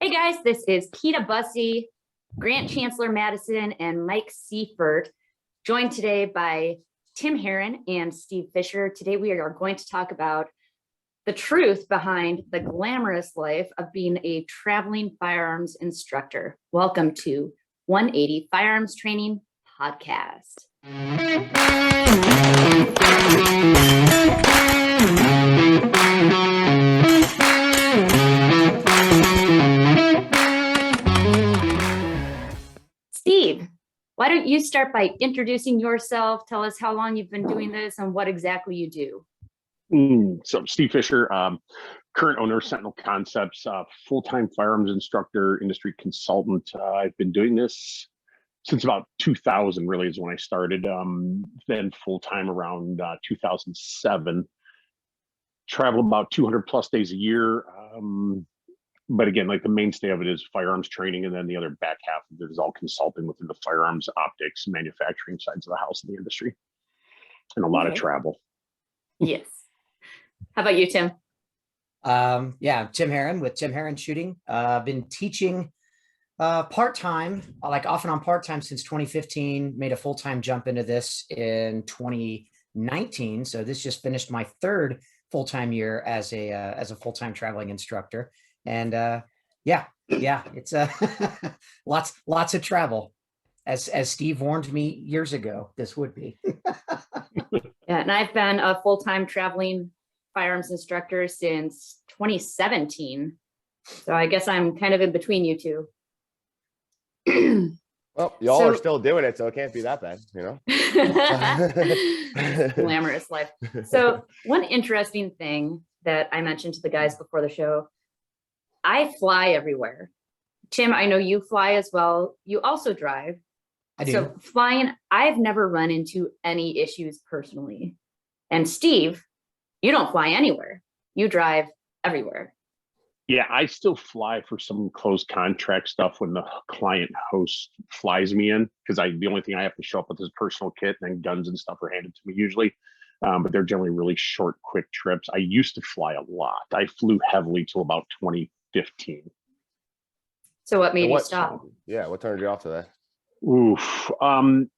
Hey guys, this is Peta Bussey, Grant Chancellor Madison, and Mike Seifert, joined today by Tim Herron and Steve Fisher. Today we are going to talk about the truth behind the glamorous life of being a traveling firearms instructor. Welcome to 180 Firearms Training Podcast. Steve, why don't you start by introducing yourself? Tell us how long you've been doing this and what exactly you do. So Steve Fisher, current owner of Sentinel Concepts, full-time firearms instructor, industry consultant. I've been doing this since about 2000, really is when I started. Then full-time around 2007. Travel about 200 plus days a year. But again, like the mainstay of it is firearms training, and then the other back half of it is all consulting within the firearms, optics, manufacturing sides of the house in the industry, and a lot of travel. Yes. How about you, Tim? Yeah, Tim Herron with Tim Herron Shooting. I've been teaching part-time, like off and on part-time since 2015, made a full-time jump into this in 2019. So this just finished my third full-time year as a full-time traveling instructor. And yeah, it's lots of travel. As Steve warned me years ago, this would be. Yeah, and I've been a full-time traveling firearms instructor since 2017. So I guess I'm kind of in between you two. Well, y'all are still doing it, so it can't be that bad, you know? Glamorous life. So one interesting thing that I mentioned to the guys before the show, I fly everywhere. Tim, I know you fly as well. You also drive. I do. So flying, I've never run into any issues personally. And Steve, you don't fly anywhere. You drive everywhere. Yeah, I still fly for some close contract stuff when the client host flies me in, because the only thing I have to show up with is personal kit, and then guns and stuff are handed to me usually. But they're generally really short, quick trips. I used to fly a lot. I flew heavily till about 2015. So what made you stop? Yeah, what turned you off to that? Oof.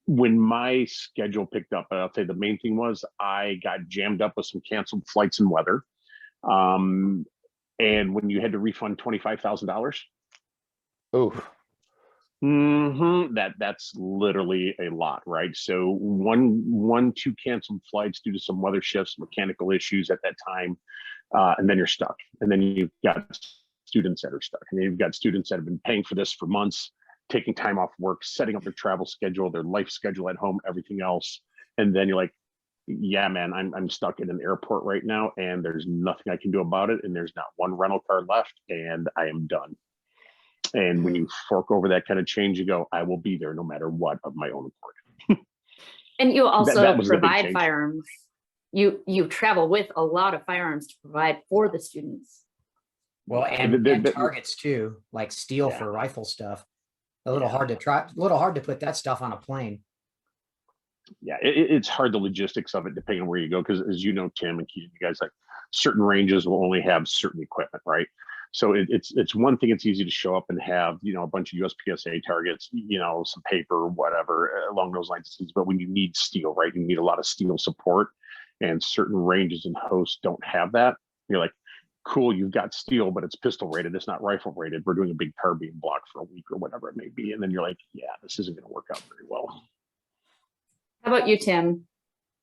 When my schedule picked up, I'll tell you the main thing was I got jammed up with some canceled flights and weather. And when you had to refund $25,000, Oof. That's literally a lot, right? So two canceled flights due to some weather shifts, mechanical issues at that time, and then you're stuck. And then you've got students that are stuck, and you've got students that have been paying for this for months, taking time off work, setting up their travel schedule, their life schedule at home, everything else, and then you're like, yeah, man, I'm stuck in an airport right now, and there's nothing I can do about it, and there's not one rental car left, and I am done. And when you fork over that kind of change, you go, I will be there no matter what, of my own accord. And you also provide firearms. You travel with a lot of firearms to provide for the students. Well, and targets too, like steel for rifle stuff. A little hard to put that stuff on a plane. Yeah, it's hard, the logistics of it, depending on where you go, because as you know, Tim and Keith, you guys, like certain ranges will only have certain equipment, right? So it's one thing, it's easy to show up and have, a bunch of USPSA targets, some paper, whatever, along those lines. But when you need steel, right, you need a lot of steel support, and certain ranges and hosts don't have that. You're like, cool, you've got steel, but it's pistol rated, it's not rifle rated. We're doing a big carbine block for a week or whatever it may be. And then you're like, yeah, this isn't going to work out very well. How about you, Tim?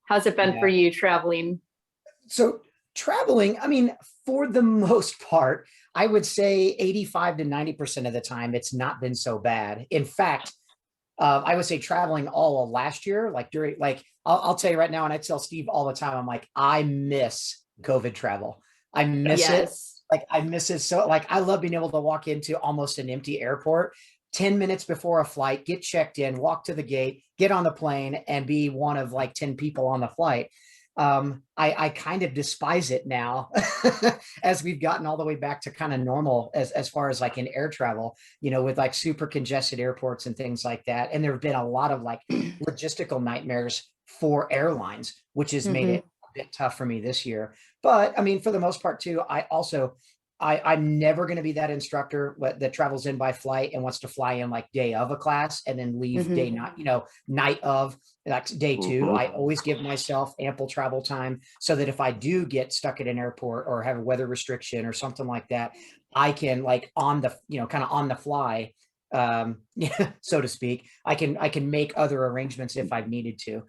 How's it been for you traveling? So traveling, I mean, for the most part, I would say 85 to 90% of the time, it's not been so bad. In fact, I would say traveling all of last year, I'll tell you right now, and I tell Steve all the time, I'm like, I miss COVID travel. I miss it. I miss it. So I love being able to walk into almost an empty airport 10 minutes before a flight, get checked in, walk to the gate, get on the plane, and be one of 10 people on the flight. I kind of despise it now as we've gotten all the way back to kind of normal as far as in air travel, with super congested airports and things like that. And there have been a lot of logistical nightmares for airlines, which has made it a bit tough for me this year. But I mean, for the most part too, I also I'm never going to be that instructor that travels in by flight and wants to fly in like day of a class and then leave day not, night of, like day two. I always give myself ample travel time so that if I do get stuck at an airport or have a weather restriction or something like that, I can like on the, kind of on the fly, so to speak, I can make other arrangements if I've needed to.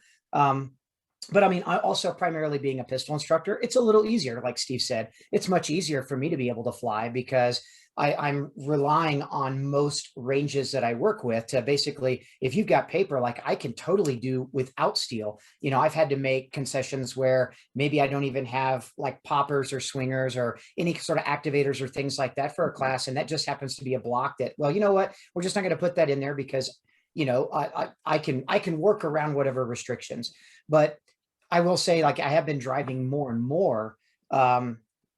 But I mean, I also primarily being a pistol instructor, it's a little easier. Like Steve said, it's much easier for me to be able to fly because I'm relying on most ranges that I work with to basically, if you've got paper, like I can totally do without steel. I've had to make concessions where maybe I don't even have like poppers or swingers or any sort of activators or things like that for a class. And that just happens to be a block that, well, you know what, we're just not going to put that in there because, I can work around whatever restrictions. But I will say, like, I have been driving more and more,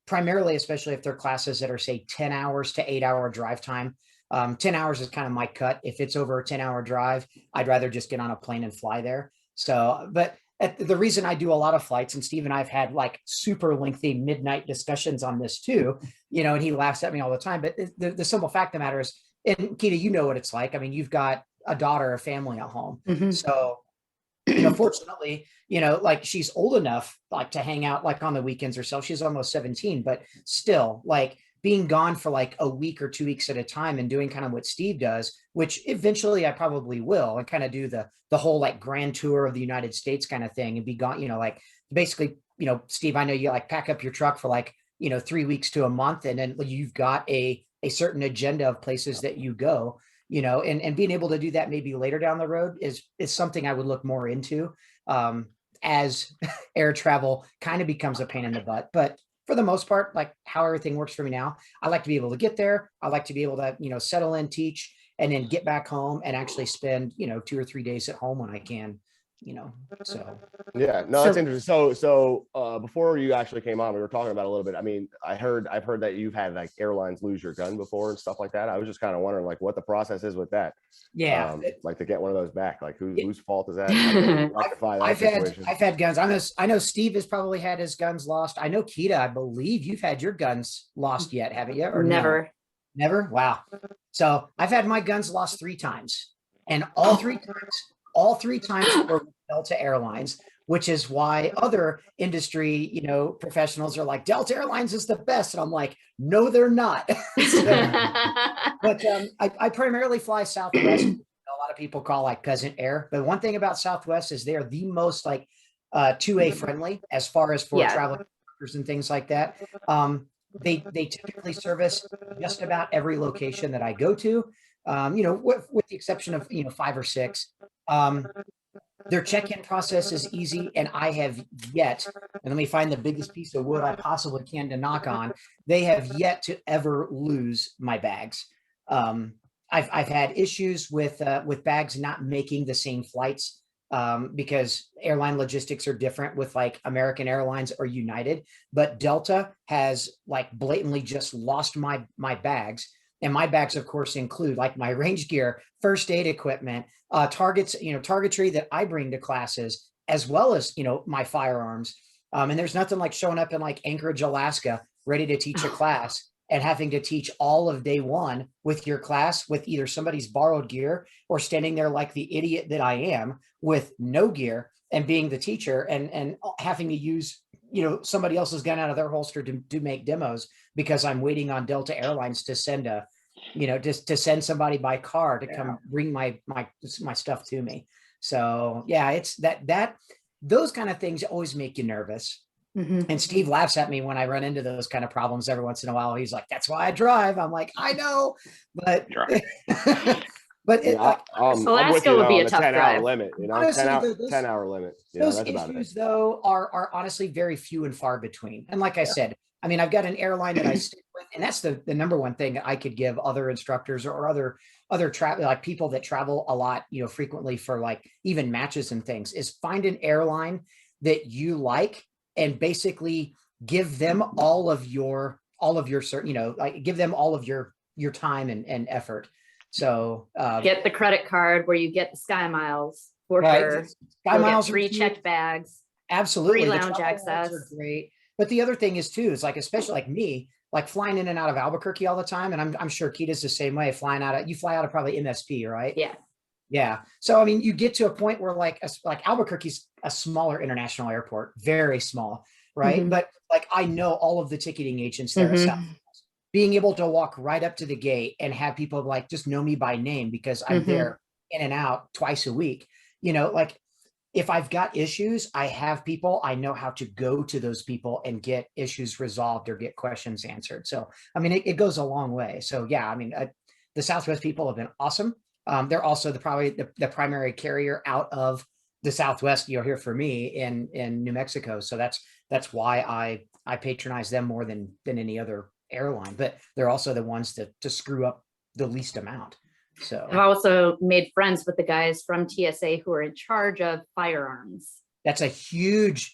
primarily, especially if they're classes that are, say, 10 hours to 8-hour drive time. 10 hours is kind of my cut. If it's over a 10-hour drive, I'd rather just get on a plane and fly there. So, but the reason I do a lot of flights, and Steve and I have had like super lengthy midnight discussions on this too, and he laughs at me all the time. But the simple fact of the matter is, and Keita, you know what it's like. I mean, you've got a daughter, a family at home. So, fortunately, like she's old enough like to hang out like on the weekends herself. She's almost 17, but still like being gone for like a week or 2 weeks at a time and doing kind of what Steve does, which eventually I probably will, and kind of do the whole like grand tour of the United States kind of thing and be gone, like basically, Steve, I know you like pack up your truck for like, 3 weeks to a month, and then you've got a certain agenda of places that you go, and being able to do that maybe later down the road is something I would look more into, as air travel kind of becomes a pain in the butt. But for the most part, like how everything works for me now, I like to be able to get there. I like to be able to, settle in, teach, and then get back home and actually spend, 2 or 3 days at home when I can, so. Yeah, no, that's interesting. So before you actually came on, we were talking about a little bit. I mean, I've heard that you've had like airlines lose your gun before and stuff like that. I was just kind of wondering like what the process is with that. Yeah. Like to get one of those back, like whose fault is that? I've had guns. I know Steve has probably had his guns lost. I know Keita, I believe you've had your guns lost yet, haven't you? Or Never. No? Never? Wow. So I've had my guns lost 3 times, and all three times were with Delta Airlines, which is why other industry, professionals are like, Delta Airlines is the best. And I'm like, no, they're not. But I primarily fly Southwest. A lot of people call like peasant air. But one thing about Southwest is they are the most like 2A friendly as far as for traveling and things like that. They typically service just about every location that I go to, with the exception of, 5 or 6. Their check-in process is easy, and I have yet, and let me find the biggest piece of wood I possibly can to knock on, they have yet to ever lose my bags. I've had issues with bags not making the same flights, because airline logistics are different with like American Airlines or United, but Delta has like blatantly just lost my bags. And my bags, of course, include like my range gear, first aid equipment, targetry that I bring to classes, as well as, my firearms. And there's nothing like showing up in like Anchorage, Alaska, ready to teach a class and having to teach all of day one with your class with either somebody's borrowed gear or standing there like the idiot that I am with no gear and being the teacher and having to use, somebody else's gun out of their holster to make demos because I'm waiting on Delta Airlines to send just to send somebody by car to come bring my stuff to me. So yeah, it's that those kind of things always make you nervous. And Steve laughs at me when I run into those kind of problems every once in a while. He's like, "That's why I drive." I'm like, "I know," but but Alaska would be a tough 10-hour drive. limit. Honestly, 10-hour limit. Those that's about issues, it. though, are honestly very few and far between. And like I said, I mean, I've got an airline that I stick with, and that's the number one thing I could give other instructors or other travel, like people that travel a lot, frequently for like even matches and things, is find an airline that you like and basically give them all of your like give them all of your time and effort. So get the credit card where you get the Sky Miles for right. sure. Sky Miles free checked bags. Absolutely. Free lounge access. Are great. But the other thing is too, is like, especially like me, like flying in and out of Albuquerque all the time. And I'm sure Keita's the same way, you fly out of probably MSP, right? Yeah. Yeah. So, I mean, you get to a point where like Albuquerque's a smaller international airport, very small, right? Mhm. But like, I know all of the ticketing agents there. So being able to walk right up to the gate and have people like just know me by name because I'm there in and out twice a week, like if I've got issues, I have people, I know how to go to those people and get issues resolved or get questions answered. So, I mean, it goes a long way. So yeah, I mean, the Southwest people have been awesome. They're also probably the primary carrier out of the Southwest, here for me in New Mexico. So that's why I patronize them more than any other airline, but they're also the ones to screw up the least amount. So I've also made friends with the guys from TSA who are in charge of firearms. that's a huge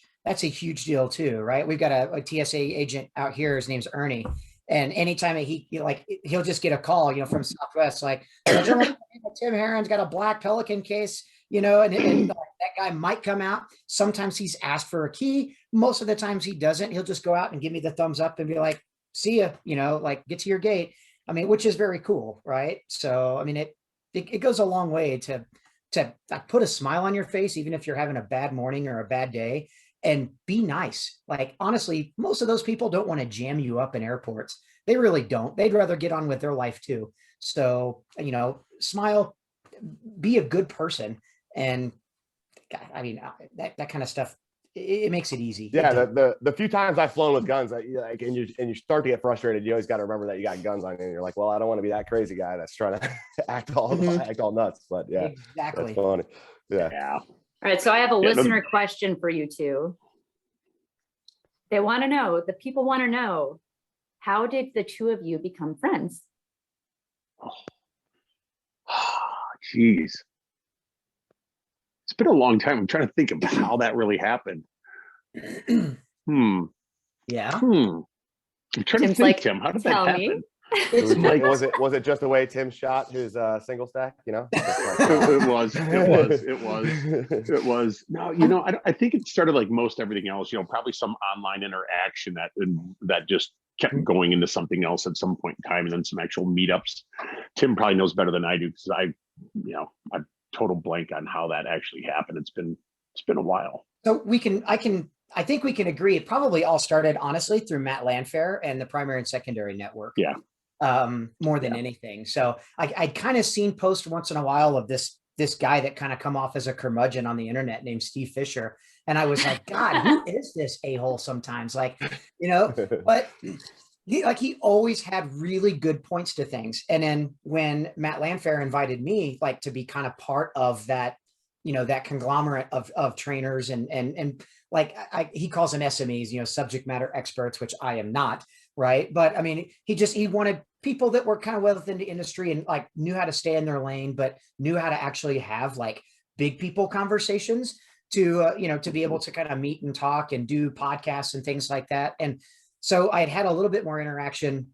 deal too, right? We've got a TSA agent out here. His name's Ernie. And anytime he'll just get a call, from Southwest, like, Tim Herron's got a black Pelican case, and that guy might come out. Sometimes he's asked for a key. Most of the times he doesn't. He'll just go out and give me the thumbs up and be like, see ya, like get to your gate. I mean, which is very cool, right? So, I mean, it goes a long way to put a smile on your face, even if you're having a bad morning or a bad day, and be nice. Like, honestly, most of those people don't want to jam you up in airports. They really don't. They'd rather get on with their life too. So, smile, be a good person. And I mean, that kind of stuff, it makes it easy. Yeah, the few times I've flown with guns, and you start to get frustrated. You always got to remember that you got guns on you, and you're like, well, I don't want to be that crazy guy that's trying to act all nuts. But yeah, exactly. That's funny. Yeah. All right, so I have a listener question for you two. They want to know, the people want to know, how did the two of you become friends? Oh, geez. It's been a long time. I'm trying to think of how that really happened. Yeah. I'm trying to think, Tim. How did that happen? Was it just the way Tim shot his single stack? It was. No, I think it started like most everything else. Probably some online interaction that just kept going into something else at some point in time, and then some actual meetups. Tim probably knows better than I do because I'm total blank on how that actually happened. It's been a while. So I think we can agree. It probably all started honestly through Matt Landfair and the primary and secondary network. Yeah. More than anything. So I'd kind of seen posts once in a while of this guy that kind of come off as a curmudgeon on the internet named Steve Fisher. And I was like, God, who is this a-hole sometimes? Like, but he always had really good points to things. And then when Matt Landfair invited me like to be kind of part of that, that conglomerate of trainers and like he calls them SMEs, subject matter experts, which I am not. Right. But I mean, he wanted people that were kind of well within the industry and like knew how to stay in their lane, but knew how to actually have like big people conversations to be able to kind of meet and talk and do podcasts and things like that. And so I had a little bit more interaction,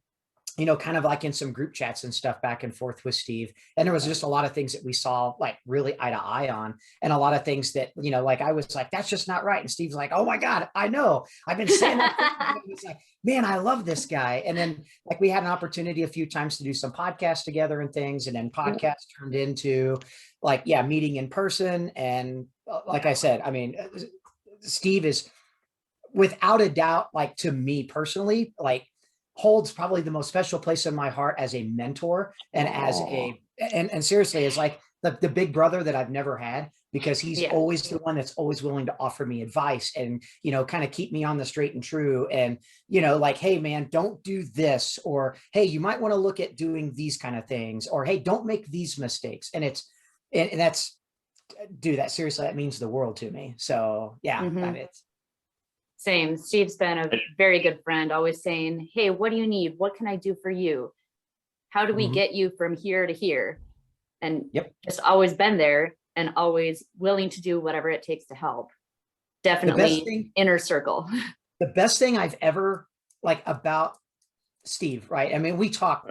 kind of like in some group chats and stuff back and forth with Steve. And there was just a lot of things that we saw like really eye to eye on, and a lot of things that, like I was like, that's just not right. And Steve's like, oh my God, I know. I've been saying that. He's like, man, I love this guy. And then like we had an opportunity a few times to do some podcasts together and things. And then podcasts turned into like, meeting in person. And like I said, I mean, Steve is without a doubt, like to me personally, like holds probably the most special place in my heart as a mentor and as and seriously as like the big brother that I've never had, because he's always the one that's always willing to offer me advice and, kind of keep me on the straight and true. And, like, hey man, don't do this, or, hey, you might want to look at doing these kind of things, or, hey, don't make these mistakes. And that's, dude, that seriously, that means the world to me. So yeah, it's same. Steve's been a very good friend, always saying, hey, what do you need? What can I do for you? How do we get you from here to here? And just always been there and always willing to do whatever it takes to help. Definitely inner circle. The best thing I've ever like about Steve, right? I mean, we talk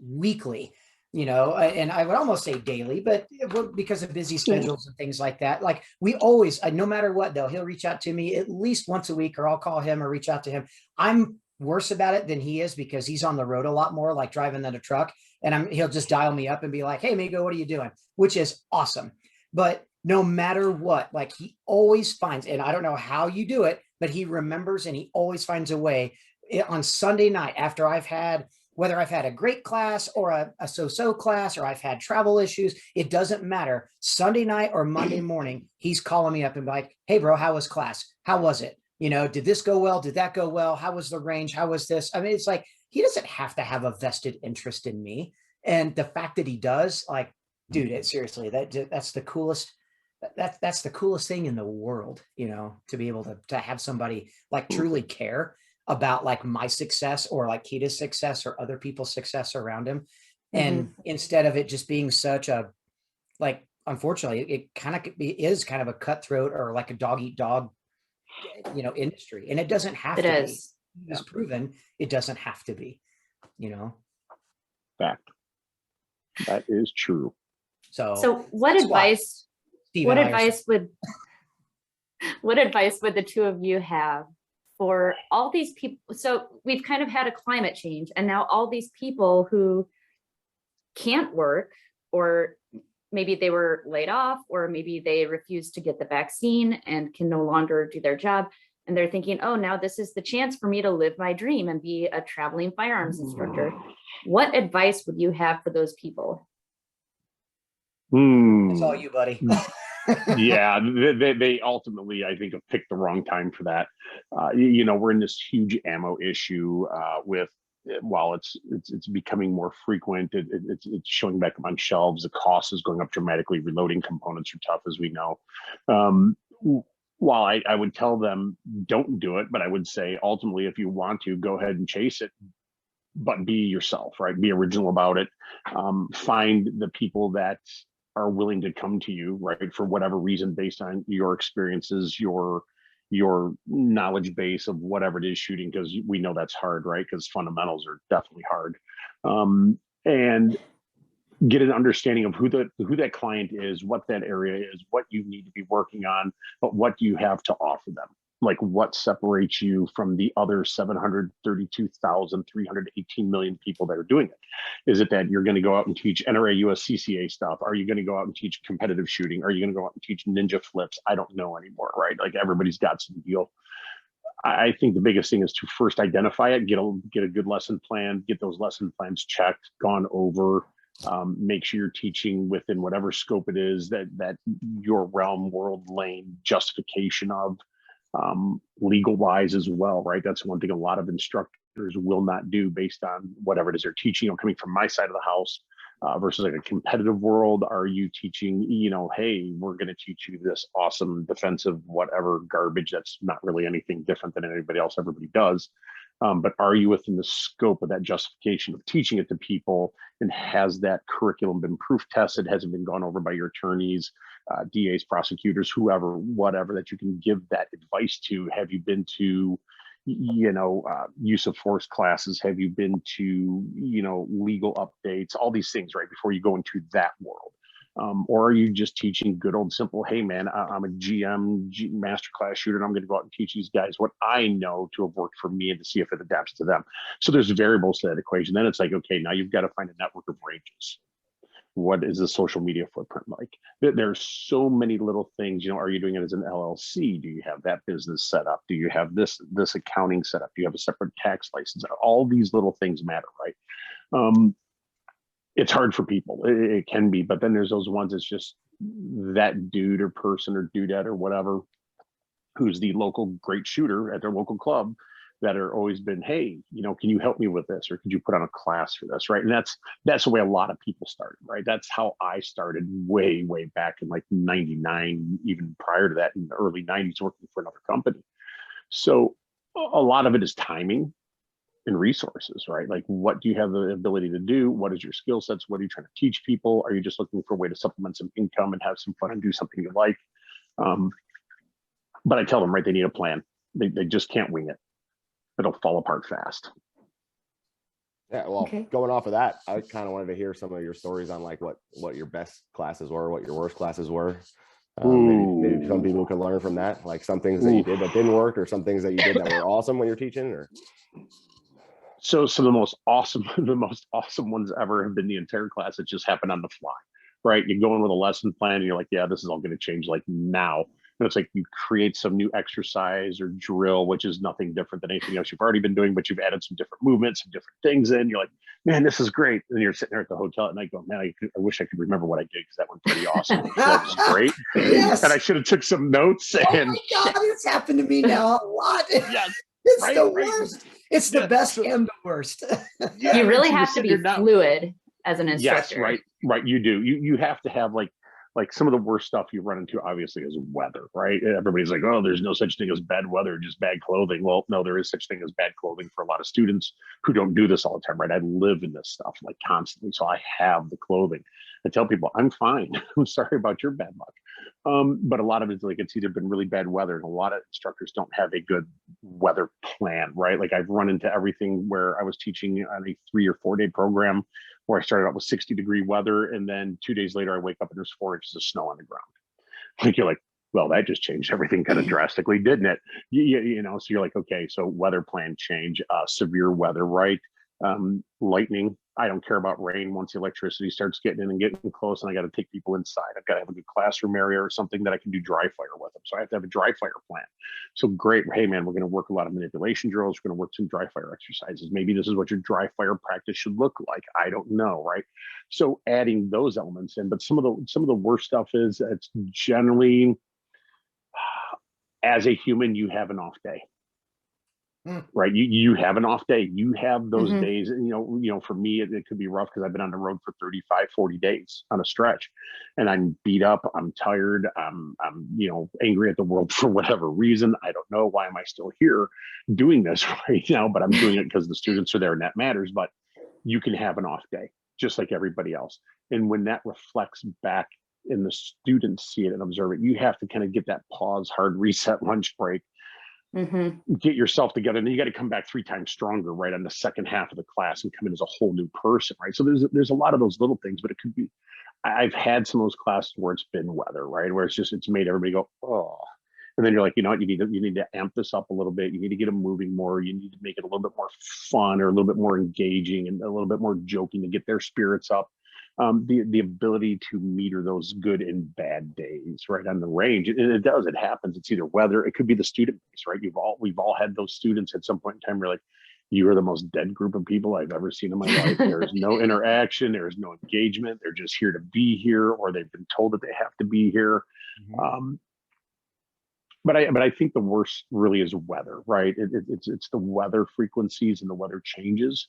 weekly, and I would almost say daily, but because of busy schedules and things like that, like we always, no matter what though, he'll reach out to me at least once a week, or I'll call him or reach out to him. I'm worse about it than he is because he's on the road a lot more, like driving than a truck. And he'll just dial me up and be like, "Hey, Migo, what are you doing?" Which is awesome. But no matter what, like he always finds, and I don't know how you do it, but he remembers and he always finds a way on Sunday night after whether I've had a great class or a so-so class, or I've had travel issues, it doesn't matter. Sunday night or Monday morning, he's calling me up and be like, "Hey bro, how was class? How was it? Did this go well? Did that go well? How was the range? How was this?" I mean, it's like, he doesn't have to have a vested interest in me. And the fact that he does, like, dude, seriously, that's the coolest. That's the coolest thing in the world, to be able to have somebody like truly care about like my success or like Kita's success or other people's success around him. And instead of it just being such a, like, unfortunately, it kind of is kind of a cutthroat or like a dog eat dog, industry. And it doesn't have It to is. be. It's proven it doesn't have to be, Fact. That is true. So what that's why advice, Steve what and I are advice would, what advice would the two of you have for all these people? So we've kind of had a climate change, and now all these people who can't work, or maybe they were laid off, or maybe they refused to get the vaccine and can no longer do their job. And they're thinking, oh, now this is the chance for me to live my dream and be a traveling firearms instructor. What advice would you have for those people? It's all you, buddy. Yeah, they ultimately, I think, have picked the wrong time for that. We're in this huge ammo issue with, while it's becoming more frequent, it's showing back up on shelves. The cost is going up dramatically. Reloading components are tough, as we know. While I would tell them don't do it, but I would say ultimately, if you want to, go ahead and chase it, but be yourself, right? Be original about it. Find the people that are willing to come to you, right, for whatever reason, based on your experiences, your knowledge base of whatever it is shooting, because we know that's hard, right? Because fundamentals are definitely hard. And get an understanding of who that client is, what that area is, what you need to be working on, but what do you have to offer them? Like, what separates you from the other 732,318 million people that are doing it? Is it that you're going to go out and teach NRA USCCA stuff? Are you going to go out and teach competitive shooting? Are you going to go out and teach ninja flips? I don't know anymore, right? Like, everybody's got some deal. I think the biggest thing is to first identify it, get a good lesson plan, get those lesson plans checked, gone over. Make sure you're teaching within whatever scope it is that your realm, world, lane, justification of, legal wise as well, right? That's one thing a lot of instructors will not do based on whatever it is they're teaching. Coming from my side of the house versus like a competitive world, are you teaching, hey, we're going to teach you this awesome defensive whatever garbage that's not really anything different than anybody else everybody does. But are you within the scope of that justification of teaching it to people? And has that curriculum been proof tested? Has it been gone over by your attorneys, DAs, prosecutors, whoever, whatever, that you can give that advice to? Have you been to, use of force classes? Have you been to, legal updates, all these things, right, before you go into that world? Or are you just teaching good old simple, hey man, I'm a master class shooter, and I'm going to go out and teach these guys what I know to have worked for me and to see if it adapts to them. So there's variables to that equation. Then it's like, okay, now you've got to find a network of ranges. What is the social media footprint like? There's so many little things, are you doing it as an LLC? Do you have that business set up? Do you have this accounting set up? Do you have a separate tax license? All these little things matter, right? It's hard for people. It can be, but then there's those ones that's just that dude or person or dudette or whatever, who's the local great shooter at their local club, that are always been, hey, can you help me with this? Or could you put on a class for this? Right. And that's the way a lot of people started, right? That's how I started way, way back in like 99, even prior to that, in the early 90s, working for another company. So a lot of it is timing and resources, right? Like, what do you have the ability to do? What is your skill sets? What are you trying to teach people? Are you just looking for a way to supplement some income and have some fun and do something you like? But I tell them, right, they need a plan. They just can't wing it. It'll fall apart fast. Yeah, well, Going off of that, I kind of wanted to hear some of your stories on like what your best classes were, what your worst classes were. Maybe some people can learn from that, like some things that you Ooh. did that didn't work, or some things that you did that were awesome when you're teaching. Or So the most awesome, the most awesome ones ever have been the entire class that just happened on the fly, right? You go in with a lesson plan and you're like, yeah, this is all going to change like now. And it's like you create some new exercise or drill, which is nothing different than anything else you've already been doing, but you've added some different movements, some different things in. You're like, man, this is great. And you're sitting there at the hotel at night going, man, I wish I could remember what I did because that went pretty awesome. The flow was great. Yes. And I should have took some notes. Oh And my God, it's happened to me now a lot. yes, It's right, the right. worst. It's the best and the worst. Yeah, You really so you're have to sitting be there now. fluid as an Yes, instructor. right. You do. You have to have like some of the worst stuff you run into obviously is weather, right? Everybody's like, oh, there's no such thing as bad weather, just bad clothing. Well, no, there is such thing as bad clothing for a lot of students who don't do this all the time, right? I live in this stuff like constantly, so I have the clothing. I tell people I'm fine. I'm sorry about your bad luck. But a lot of it's like it's either been really bad weather, and a lot of instructors don't have a good weather plan, right? Like I've run into everything where I was teaching on a 3 or 4 day program where I started out with 60-degree weather, and then 2 days later I wake up and there's 4 inches of snow on the ground. Like you're like, well, that just changed everything kind of drastically, didn't it? You know, so you're like, okay, so weather plan change, severe weather, right? Lightning. I don't care about rain. Once the electricity starts getting in and getting close, and I got to take people inside, I've got to have a good classroom area or something that I can do dry fire with them. So I have to have a dry fire plan. So great. Hey man, we're going to work a lot of manipulation drills. We're going to work some dry fire exercises. Maybe this is what your dry fire practice should look like. I don't know, right? So adding those elements in, but some of the worst stuff is it's generally as a human, you have an off day. Right. You have an off day. You have those days, and you know, for me, it could be rough because I've been on the road for 35, 40 days on a stretch, and I'm beat up. I'm tired. I'm angry at the world for whatever reason. I don't know. Why am I still here doing this right now? But I'm doing it because the students are there and that matters. But you can have an off day just like everybody else. And when that reflects back and the students see it and observe it, you have to kind of get that pause, hard reset, lunch break, get yourself together, and then you got to come back 3 times stronger, right, on the second half of the class and come in as a whole new person, right? So there's a lot of those little things, but it could be. I've had some of those classes where it's been weather, right, where it's made everybody go, oh, and then you're like, you know what, you need to amp this up a little bit. You need to get them moving more. You need to make it a little bit more fun or a little bit more engaging and a little bit more joking to get their spirits up. The ability to meter those good and bad days right on the range, and it happens. It's either weather, it could be the student base, right? We've all had those students at some point in time. We're like, you are the most dead group of people I've ever seen in my life. There's no interaction, there's no engagement. They're just here to be here, or they've been told that they have to be here. But I think the worst really is weather, right? It's the weather frequencies and the weather changes.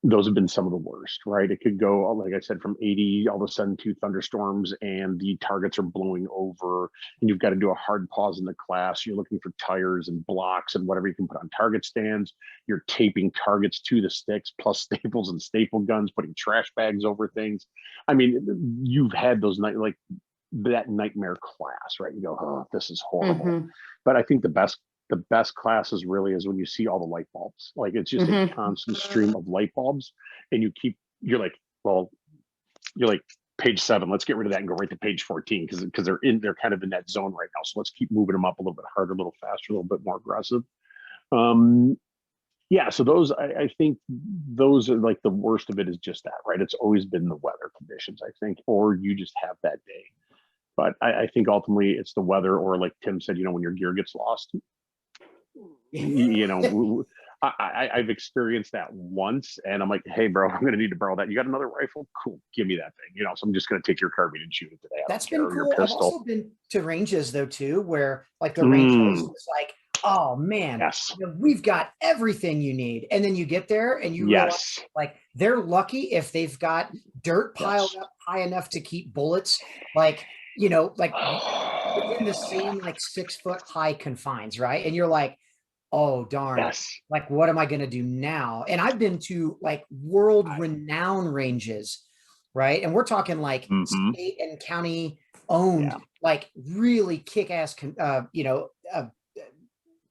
Those have been some of the worst, right? It could go, like I said, from 80 all of a sudden to thunderstorms, and the targets are blowing over, and you've got to do a hard pause in the class. You're looking for tires and blocks and whatever you can put on target stands. You're taping targets to the sticks, plus staples and staple guns, putting trash bags over things. I mean, you've had those that nightmare class, right? You go, oh, this is horrible. But I think the best classes really is when you see all the light bulbs. Like it's just a constant stream of light bulbs, and you're like page 7, let's get rid of that and go right to page 14 because they're kind of in that zone right now. So let's keep moving them up a little bit harder, a little faster, a little bit more aggressive. Yeah, so those I think those are like the worst of it is just that, right? It's always been the weather conditions, I think, or you just have that day. But I think ultimately it's the weather, or like Tim said, when your gear gets lost. I've experienced that once, and I'm like, hey bro, I'm gonna need to borrow that. You got another rifle? Cool, give me that thing. So I'm just gonna take your carbine and shoot it today. That's been cool. I've also been to ranges though too, where like the range host is like, oh man, yes, we've got everything you need. And then you get there and you realize like they're lucky if they've got dirt piled up high enough to keep bullets, like within the same like 6 foot high confines, right? And you're like, oh darn, like what am I going to do now? And I've been to like world renowned ranges, right? And we're talking like state and county owned, like really kick-ass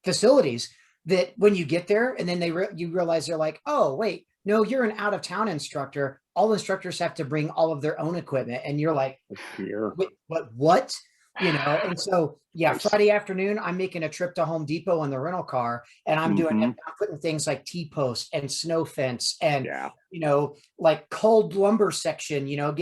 facilities that when you get there and then you realize they're like, oh, wait, no, you're an out of town instructor. All instructors have to bring all of their own equipment. And you're like, Here. wait, what? You know, and so, yeah, Nice. Friday afternoon, I'm making a trip to Home Depot in the rental car, and I'm Mhm. I'm putting things like T-post and snow fence and, Yeah. you know, like cold lumber section, you know,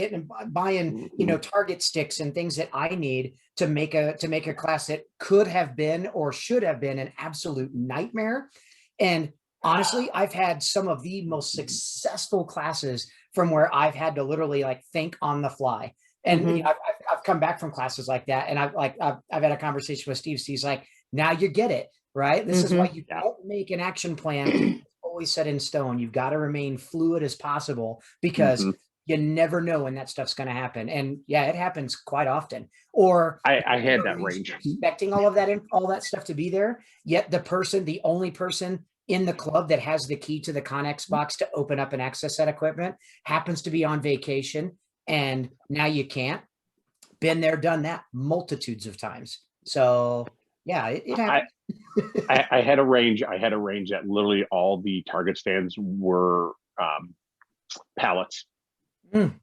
buying, you know, Mhm. target sticks and things that I need to make a class that could have been or should have been an absolute nightmare. And honestly, I've had some of the most successful classes from where I've had to literally like think on the fly. And you Mhm. know, I've come back from classes like that, and I've had a conversation with Steve. Steve's like, now you get it, right? This is why Mhm. you Yeah. don't make an action plan always set in stone. You've got to remain fluid as possible because Mhm. you never know when that stuff's going to happen. And yeah, it happens quite often. Or I had you're that range. expecting all that stuff to be there, yet the only person in the club that has the key to the Connex box to open up and access that equipment happens to be on vacation, and now you can't. Been there, done that multitudes of times. So yeah, it I, happens. I had a range. I had a range that literally all the target stands were pallets. Mm.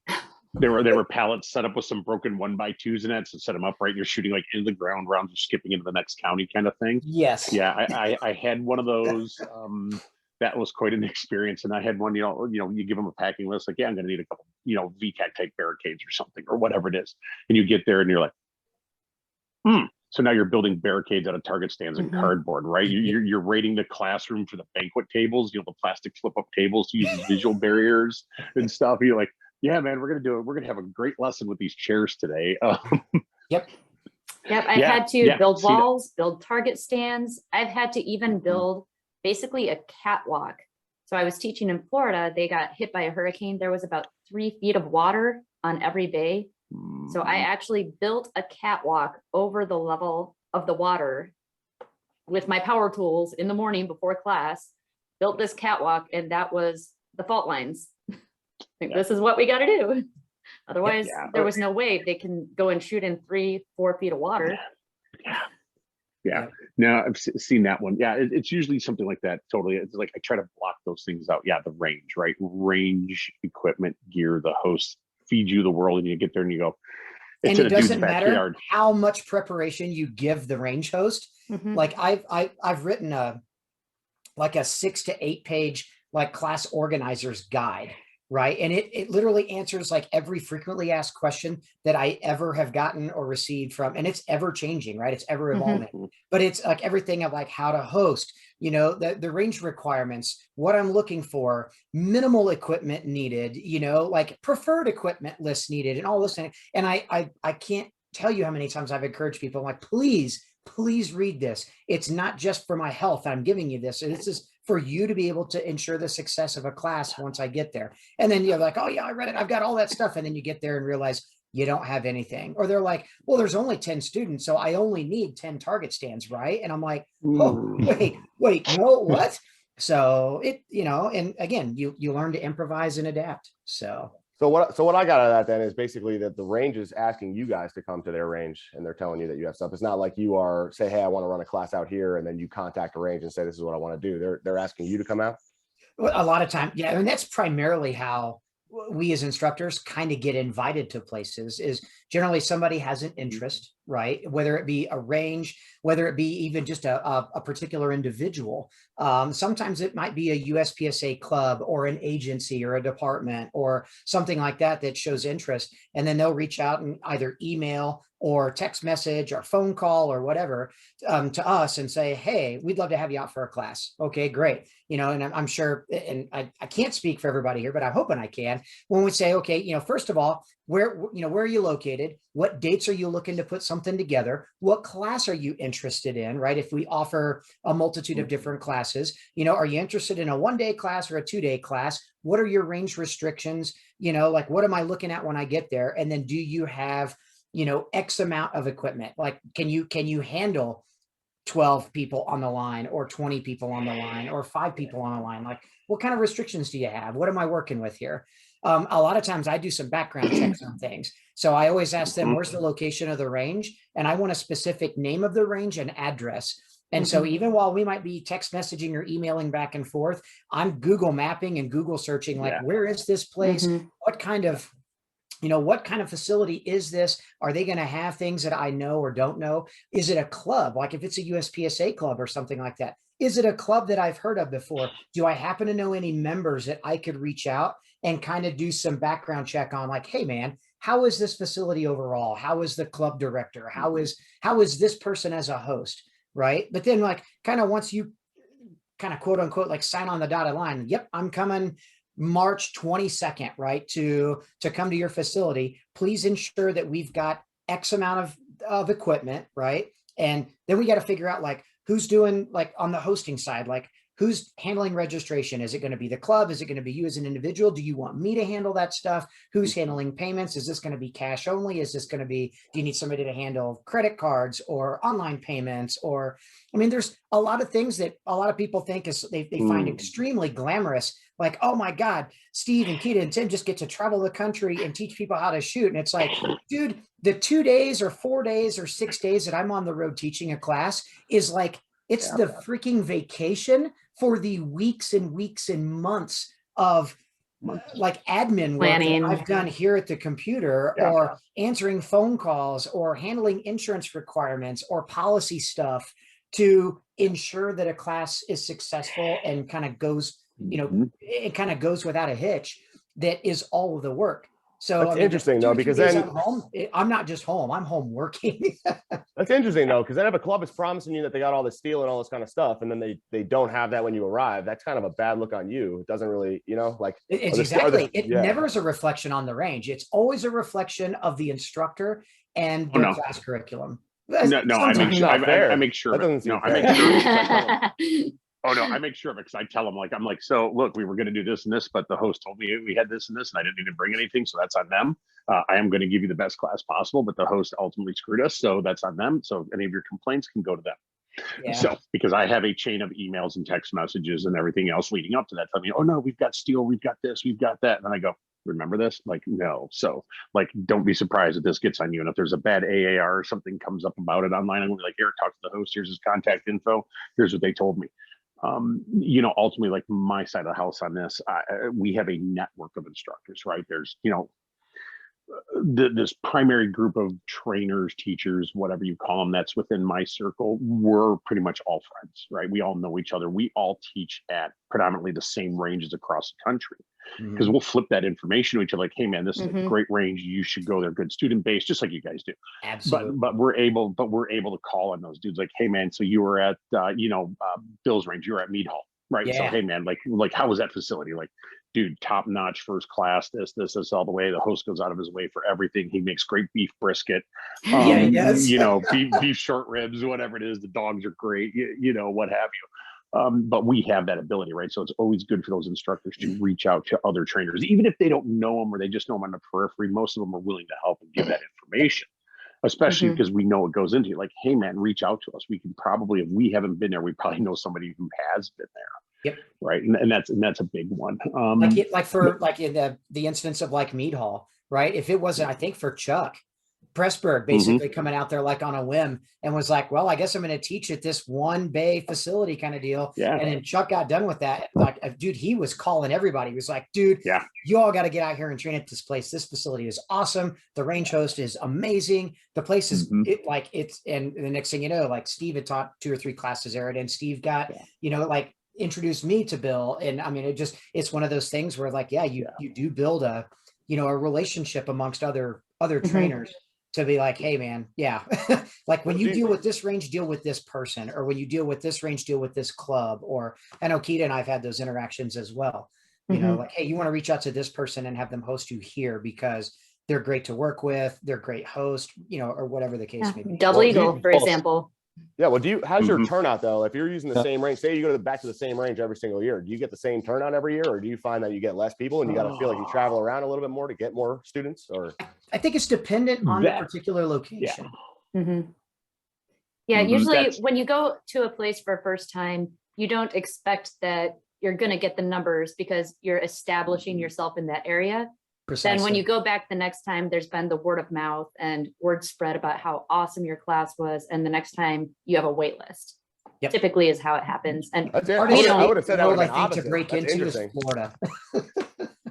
They were pallets set up with some broken 1x2s in it, so set them up right. You're shooting like into the ground rounds, or skipping into the next county kind of thing. Yes. Yeah, I had one of those. That was quite an experience, and I had one. You give them a packing list, like, yeah, I'm going to need a couple, VTAC type barricades or something, or whatever it is, and you get there and you're like, So now you're building barricades out of target stands and Mhm. cardboard, right? You're rating the classroom for the banquet tables, the plastic flip up tables to use as visual barriers and stuff. You're like, yeah, man, we're gonna do it. We're gonna have a great lesson with these chairs today. Yep. Yep, I've Yeah, had to yeah, build see that. walls, build target stands. I've had to even build basically a catwalk. So I was teaching in Florida, they got hit by a hurricane. There was about 3 feet of water on every bay. So I actually built a catwalk over the level of the water with my power tools in the morning before class, built this catwalk, and that was the fault lines. Like, this is what we got to do. Otherwise, Yeah. there was no way they can go and shoot in 3-4 feet of water. Yeah. Yeah. No, I've seen that one. Yeah, it's usually something like that. Totally. It's like I try to block those things out. Yeah, the range, right? Range, equipment, gear, the host feed you the world, and you get there and you go, it's And in it a dude's doesn't matter backyard. how much preparation you give the range host. Mhm. Like I've written a 6 to 8 page like class organizer's guide, right? And it literally answers like every frequently asked question that I ever have gotten or received from, and it's ever changing, right? It's ever evolving. Mhm. But it's like everything of like how to host, the range requirements, what I'm looking for, minimal equipment needed, like preferred equipment list needed, and all this thing. And I can't tell you how many times I've encouraged people, like, please read this. It's not just for my health. I'm giving you this. This is for you to be able to ensure the success of a class once I get there. And then you're like, oh yeah, I read it. I've got all that stuff. And then you get there and realize you don't have anything. Or they're like, well, there's only 10 students, so I only need 10 target stands, right? And I'm like, oh, wait, no, what? So and again, you learn to improvise and adapt. So what I got out of that then is basically that the range is asking you guys to come to their range, and they're telling you that you have stuff. It's not like you are say, hey, I want to run a class out here, and then you contact a range and say, this is what I want to do. They're asking you to come out. A lot of time, yeah, and that's primarily how we as instructors kind of get invited to places. Is generally somebody has an interest, right? Whether it be a range, whether it be even just a particular individual. Sometimes it might be a USPSA club or an agency or a department or something like that shows interest, and then they'll reach out and either email or text message or phone call or whatever to us and say, hey, we'd love to have you out for a class. Okay, great. And I'm sure, and I can't speak for everybody here, but I'm hoping I can. When we say, okay, first of all, where are you located? What dates are you looking to put something together? What class are you interested in, right? If we offer a multitude of different classes, are you interested in a 1-day class or a 2-day class? What are your range restrictions? Like, what am I looking at when I get there? And then do you have, X amount of equipment? Like, can you handle 12 people on the line or 20 people on the line or 5 people on the line? Like, what kind of restrictions do you have? What am I working with here? A lot of times I do some background checks on things. So I always ask them, where's the location of the range? And I want a specific name of the range and address. And so Mhm. even while we might be text messaging or emailing back and forth, I'm Google mapping and Google searching, like, Yeah. where is this place? Mhm. What kind of, what kind of facility is this? Are they going to have things that I know or don't know? Is it a club? Like if it's a USPSA club or something like that, is it a club that I've heard of before? Do I happen to know any members that I could reach out and kind of do some background check on, like, hey man, how is this facility overall? How is the club director? How is this person as a host? Right. But then like kind of once you kind of quote unquote like sign on the dotted line, yep, I'm coming March 22nd, right, to come to your facility. Please ensure that we've got X amount of equipment, right? And then we got to figure out like who's doing, like on the hosting side, like who's handling registration. Is it going to be the club? Is it going to be you as an individual? Do you want me to handle that stuff? Who's handling payments? Is this going to be cash only? Is this going to be, do you need somebody to handle credit cards or online payments? Or, I mean, there's a lot of things that a lot of people think is they find extremely glamorous. Like, oh my God, Steve and Keita and Tim just get to travel the country and teach people how to shoot. And it's like, dude, the 2 days or 4 days or 6 days that I'm on the road teaching a class is like, it's the freaking vacation for the weeks and weeks and months of like admin work that Planning. I've done here at the computer, or answering phone calls or handling insurance requirements or policy stuff to ensure that a class is successful and kind of goes, it kind of goes without a hitch. That is all of the work. So That's interesting though, because then I'm home, I'm not just home, I'm home working. that's interesting though, because then if a club is promising you that they got all this steel and all this kind of stuff, and then they don't have that when you arrive, that's kind of a bad look on you. It doesn't really, like it's exactly, it never is a reflection on the range. It's always a reflection of the instructor and their class curriculum. No, I make sure. I make sure. That doesn't seem I make sure. Oh no, I make sure because I tell them I'm like, so look, we were going to do this and this, but the host told me we had this and this, and I didn't even bring anything, so that's on them. I am going to give you the best class possible, but the host ultimately screwed us, so that's on them. So any of your complaints can go to them. Yeah. So because I have a chain of emails and text messages and everything else leading up to that, telling me, oh no, we've got steel, we've got this, we've got that, and then I go, remember this? Like, no. So like, don't be surprised if this gets on you. And if there's a bad AAR or something comes up about it online, I'm gonna be like, here, talk to the host. Here's his contact info. Here's what they told me. Ultimately, like my side of the house on this, we have a network of instructors, right? There's, this primary group of trainers, teachers, whatever you call them, that's within my circle. We're pretty much all friends, right? We all know each other. We all teach at predominantly the same ranges across the country, because we'll flip that information to each other, like, hey man, this is a great range, you should go there, good student base, just like you guys do. Absolutely. But we're able to call on those dudes, like, hey man, so you were at Bill's range, you were at Mead Hall, right? So hey man, like how was that facility? Like, dude, top notch, first class, this all the way. The host goes out of his way for everything. He makes great beef brisket, beef short ribs, whatever it is. The dogs are great, what have you. But we have that ability, right? So it's always good for those instructors to reach out to other trainers, even if they don't know them or they just know them on the periphery. Most of them are willing to help and give that information, especially because we know it goes into it. Like, hey man, reach out to us. We can probably, if we haven't been there, we probably know somebody who has been there. Yep. Right. And that's a big one. Like in the instance of like Mead Hall, right? If it wasn't, I think for Chuck Pressburg basically coming out there like on a whim and was like, well, I guess I'm going to teach at this one bay facility kind of deal. Yeah. And then Chuck got done with that. Like, dude, he was calling everybody. He was like, dude, you all got to get out here and train at this place. This facility is awesome. The range host is amazing. The place is and the next thing you know, like Steve had taught 2 or 3 classes there, and Steve got, introduced me to Bill. And I mean, it's one of those things where like, you do build a relationship amongst other trainers to be like, hey man, like when you deal with this range, deal with this person, or when you deal with this range, deal with this club. Or I know Keita and I've had those interactions as well. Like, hey, you want to reach out to this person and have them host you here because they're great to work with, they're great host, or whatever the case may be. Double Eagle, for example. Yeah. Well, how's your turnout though? If you're using the same range, say you go back to the same range every single year, do you get the same turnout every year, or do you find that you get less people and you got to feel like you travel around a little bit more to get more students? Or I think it's dependent on the particular location. Usually when you go to a place for a first time, you don't expect that you're going to get the numbers because you're establishing yourself in that area. Precisely. Then when you go back the next time, there's been the word of mouth and word spread about how awesome your class was. And the next time you have a wait list. Yep. typically is how it happens. And That's it. Hardest I don't- would have said that would world, have I been think, to opposite. break That's into is interesting. Florida.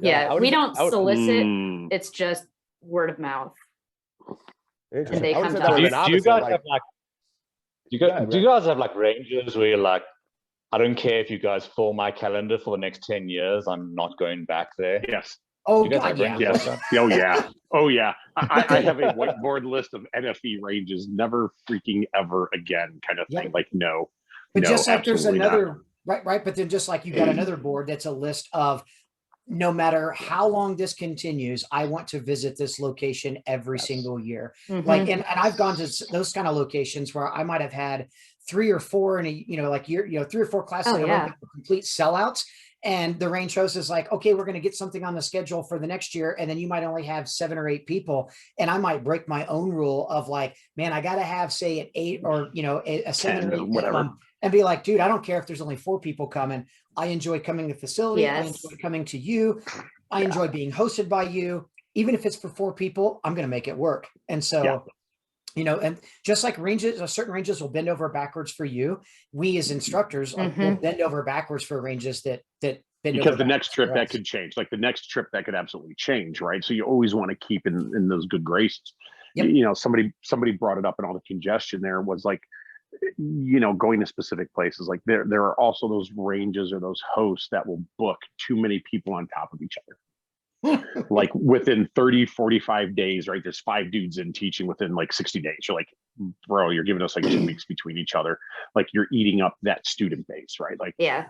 yeah, I would we have- don't I would- solicit. Mm. It's just word of mouth. Interesting. they I would have come said to that would us. have been Do you opposite. guys Like, have like Yeah, do you guys have like ranges where you're like, I don't care if you guys fill my calendar for the next 10 years, I'm not going back there. Yes. Oh, You guys God, have yeah. ranges Yes. like that? Oh yeah. Oh yeah. I have a whiteboard list of NFE ranges, never freaking ever again kind of thing. Yep. Like, no. But No, just like there's absolutely not. another, right. But then just like you got another board that's a list of, no matter how long this continues, I want to visit this location every Yes. single year. Mhm. Like, and I've gone to those kind of locations where I might have had 3 or 4 in a, like year, 3 or 4 classes Oh, in a row yeah. that were complete sellouts. And the range host is like, okay, we're going to get something on the schedule for the next year. And then you might only have 7 or 8 people. And I might break my own rule of like, man, I got to have, say, an 8 or, a 7 10 or or 8 whatever. minimum, and be like, dude, I don't care if there's only 4 people coming. I enjoy coming to the facility. I Yes. enjoy coming to you. I enjoy being hosted by you. Even if it's for 4 people, I'm going to make it work. And so, and just like ranges, certain ranges will bend over backwards for you. We as instructors will bend over backwards for ranges that bend Because over the next backwards trip for that us. could change. Like the next trip that could absolutely change, right? So you always want to keep in those good graces. Yep. Somebody brought it up, and all the congestion there was like, going to specific places. Like there are also those ranges or those hosts that will book too many people on top of each other. Like within 30, 45 days, right? There's 5 dudes in teaching within like 60 days. You're like, bro, you're giving us like 2 weeks between each other. Like you're eating up that student base, right? Like, Yeah.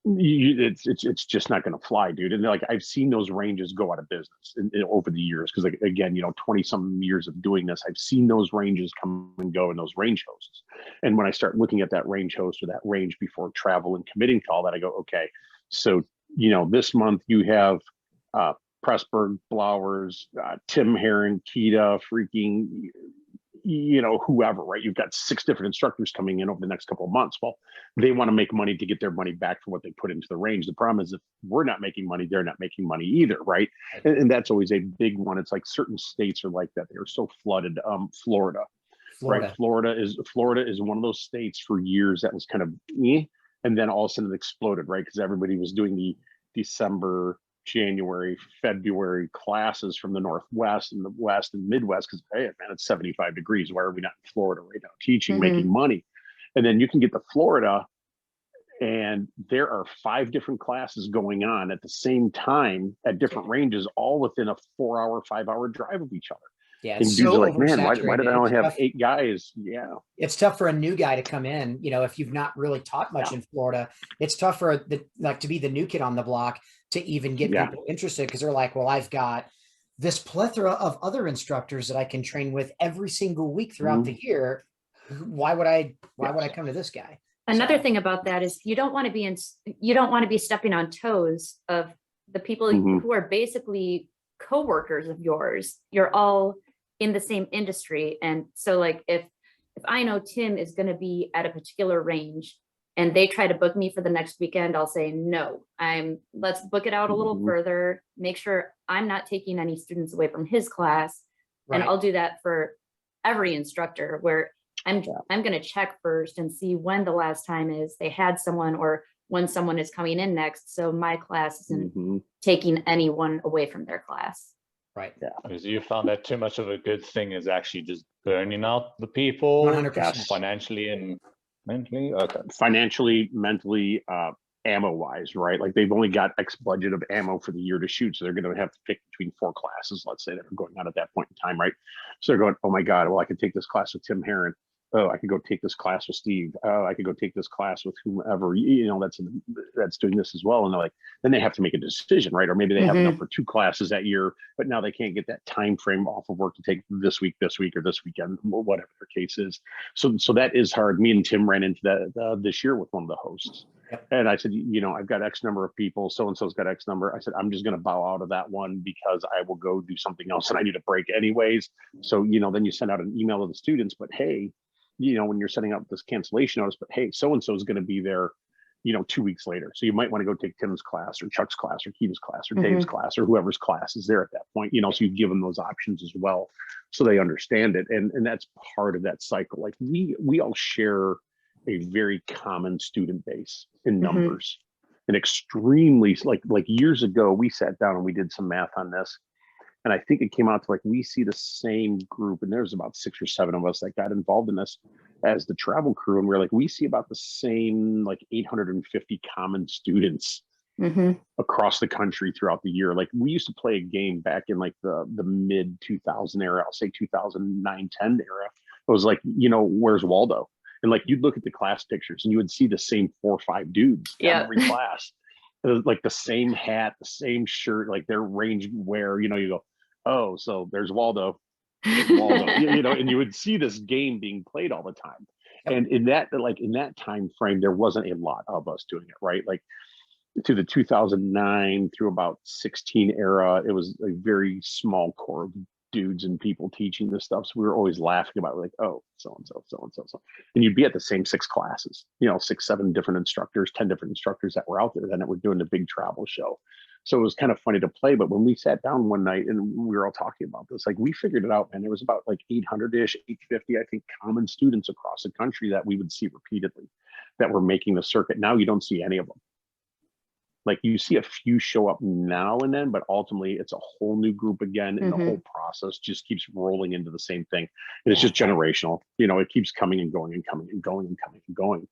it's just not going to fly, dude. And like I've seen those ranges go out of business over the years, because like, again, 20 some years of doing this, I've seen those ranges come and go in those range hosts. And when I start looking at that range host or that range before travel and committing to all that, I go, okay, so this month you have Pressburg, Blowers, Tim Herron, Kita, freaking whoever, right? You've got 6 different instructors coming in over the next couple of months. Well, they want to make money to get their money back for what they put into the range. The problem is if we're not making money, they're not making money either, right? And that's always a big one. It's like certain states are like that. They're so flooded. Florida. Right? Florida is one of those states for years that was kind of and then all of a sudden it exploded, right? Because everybody was doing the December, January, February classes from the Northwest and the West and Midwest, because hey, man, it's 75 degrees. Why are we not in Florida right now teaching, making money? And then you can get to Florida and there are 5 different classes going on at the same time at different ranges, all within a 4-hour, 5-hour drive of each other. Yeah, And it's dudes so are like, man, why did oversaturated. I only It's have tough. 8 guys? Yeah. It's tough for a new guy to come in. If you've not really taught much in Florida, it's tough for to be the new kid on the block to even get people interested, because they're like, well, I've got this plethora of other instructors that I can train with every single week throughout the year. Why would I come to this guy? Another thing about that is you don't want to be stepping on toes of the people who are basically coworkers of yours. You're all in the same industry. And so like if I know Tim is going to be at a particular range and they try to book me for the next weekend, I'll say, no, let's book it out a little further, make sure I'm not taking any students away from his class. Right. And I'll do that for every instructor, where I'm going to check first and see when the last time is they had someone, or when someone is coming in next. So my class isn't taking anyone away from their class. Right. Yeah. Because you found that too much of a good thing is actually just burning out the people 100%. financially and mentally. Okay. Financially, mentally, ammo wise, right? Like they've only got X budget of ammo for the year to shoot. So they're going to have to pick between 4 classes, let's say, that are going on at that point in time, right? So they're going, oh my God, well, I could take this class with Tim Herron. Oh, I could go take this class with Steve. Oh, I could go take this class with whomever, that's doing this as well. And they're like, then they have to make a decision, right? Or maybe they have enough for 2 classes that year, but now they can't get that time frame off of work to take this week, or this weekend, or whatever their case is. So that is hard. Me and Tim ran into that this year with one of the hosts. Yep. And I said, I've got X number of people, so-and-so's got X number. I said, I'm just going to bow out of that one because I will go do something else and I need a break anyways. So, then you send out an email to the students, but hey, when you're setting up this cancellation notice, but hey, so-and-so is going to be there, 2 weeks later. So you might want to go take Tim's class or Chuck's class or Kita's class or Dave's class or whoever's class is there at that point, so you give them those options as well, so they understand it. And that's part of that cycle. Like we all share a very common student base in Mhm. numbers. And extremely, like years ago, we sat down and we did some math on this. And I think it came out to like, we see the same group, and there's about 6 or 7 of us that got involved in this as the travel crew. And we're like, we see about the same, like 850 common students Mhm. across the country throughout the year. Like we used to play a game back in like the mid 2000 era, I'll say 2009, 10 era. It was like, where's Waldo? And like, you'd look at the class pictures and you would see the same 4 or 5 dudes in Yeah. every class. It was like the same hat, the same shirt, like their range wear, you go, oh, so there's Waldo, Waldo, and you would see this game being played all the time. Yep. And in that time frame, there wasn't a lot of us doing it, right? Like to the 2009 through about 16 era, it was a very small core of dudes and people teaching this stuff. So we were always laughing about it, like, oh, so-and-so, so-and-so. And you'd be at the same 6 classes, 6, 7 different instructors, 10 different instructors that were out there. Then it were doing the big travel show. So it was kind of funny to play. But when we sat down one night and we were all talking about this, like we figured it out, man. There was about like 800-ish, 850, I think, common students across the country that we would see repeatedly that were making the circuit. Now you don't see any of them. Like you see a few show up now and then, but ultimately it's a whole new group again. And the whole process just keeps rolling into the same thing. And it's just generational. It keeps coming and going and coming and going and coming and going.